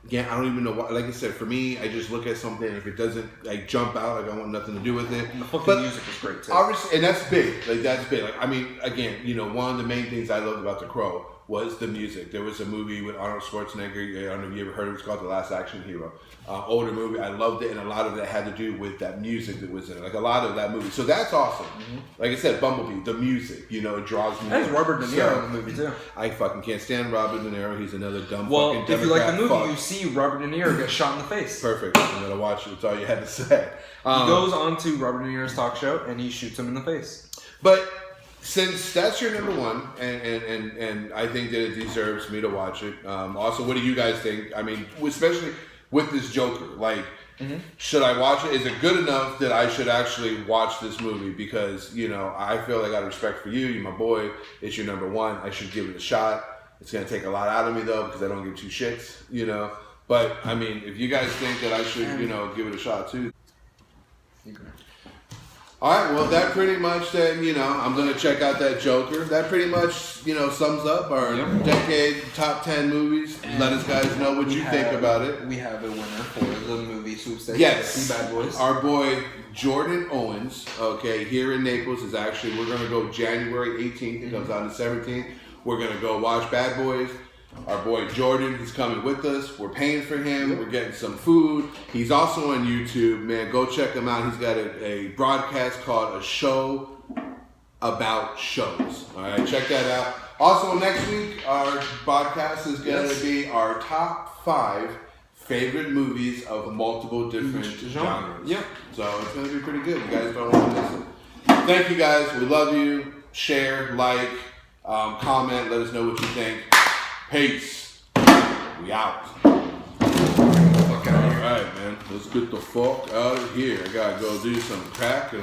Again, I don't even know why. Like I said, for me, I just look at something. If it doesn't like jump out, I don't want nothing to do with it. And the fucking music is great too. Obviously, and that's big. Like that's big. Like I mean, again, one of the main things I loved about The Crow was the music. There was a movie with Arnold Schwarzenegger. I don't know if you ever heard of it. It's called The Last Action Hero. Older movie. I loved it, and a lot of it had to do with that music that was in it. Like a lot of that movie. So that's awesome. Mm-hmm. Like I said, Bumblebee, the music, it draws me. That's Robert De Niro in the movie too. I fucking can't stand Robert De Niro. He's another dumb fucking Democrat. If you like the movie, fuck. you see Robert De Niro get shot in the face. Perfect. I'm gonna watch it. That's all you had to say. He goes on to Robert De Niro's talk show and he shoots him in the face. But since that's your number one, and I think that it deserves me to watch it. Also, what do you guys think? I mean, especially with this Joker, like, should I watch it? Is it good enough that I should actually watch this movie? Because I feel like out of respect for you, you're my boy. It's your number one. I should give it a shot. It's gonna take a lot out of me though, because I don't give two shits, But I mean, if you guys think that I should, give it a shot too. Okay. All right, well, that pretty much then, I'm going to check out that Joker. That pretty much, sums up our decade top 10 movies. And let us guys know what you think about it. We have a winner for the movie sweepstakes. Yes. Bad Boys. Our boy Jordan Owens, here in Naples is actually, we're going to go January 18th. It comes out on the 17th. We're going to go watch Bad Boys. Our boy Jordan, he's coming with us. We're paying for him. We're getting some food. He's also on YouTube, man. Go check him out. He's got a broadcast called A Show About Shows. All right, check that out. Also, next week, our podcast is going to be our top 5 favorite movies of multiple different genres. Yep. So it's going to be pretty good. You guys don't want to miss it. Thank you, guys. We love you. Share, like, comment. Let us know what you think. Peace. We out. Alright, man. Let's get the fuck out of here. I gotta go do some crack.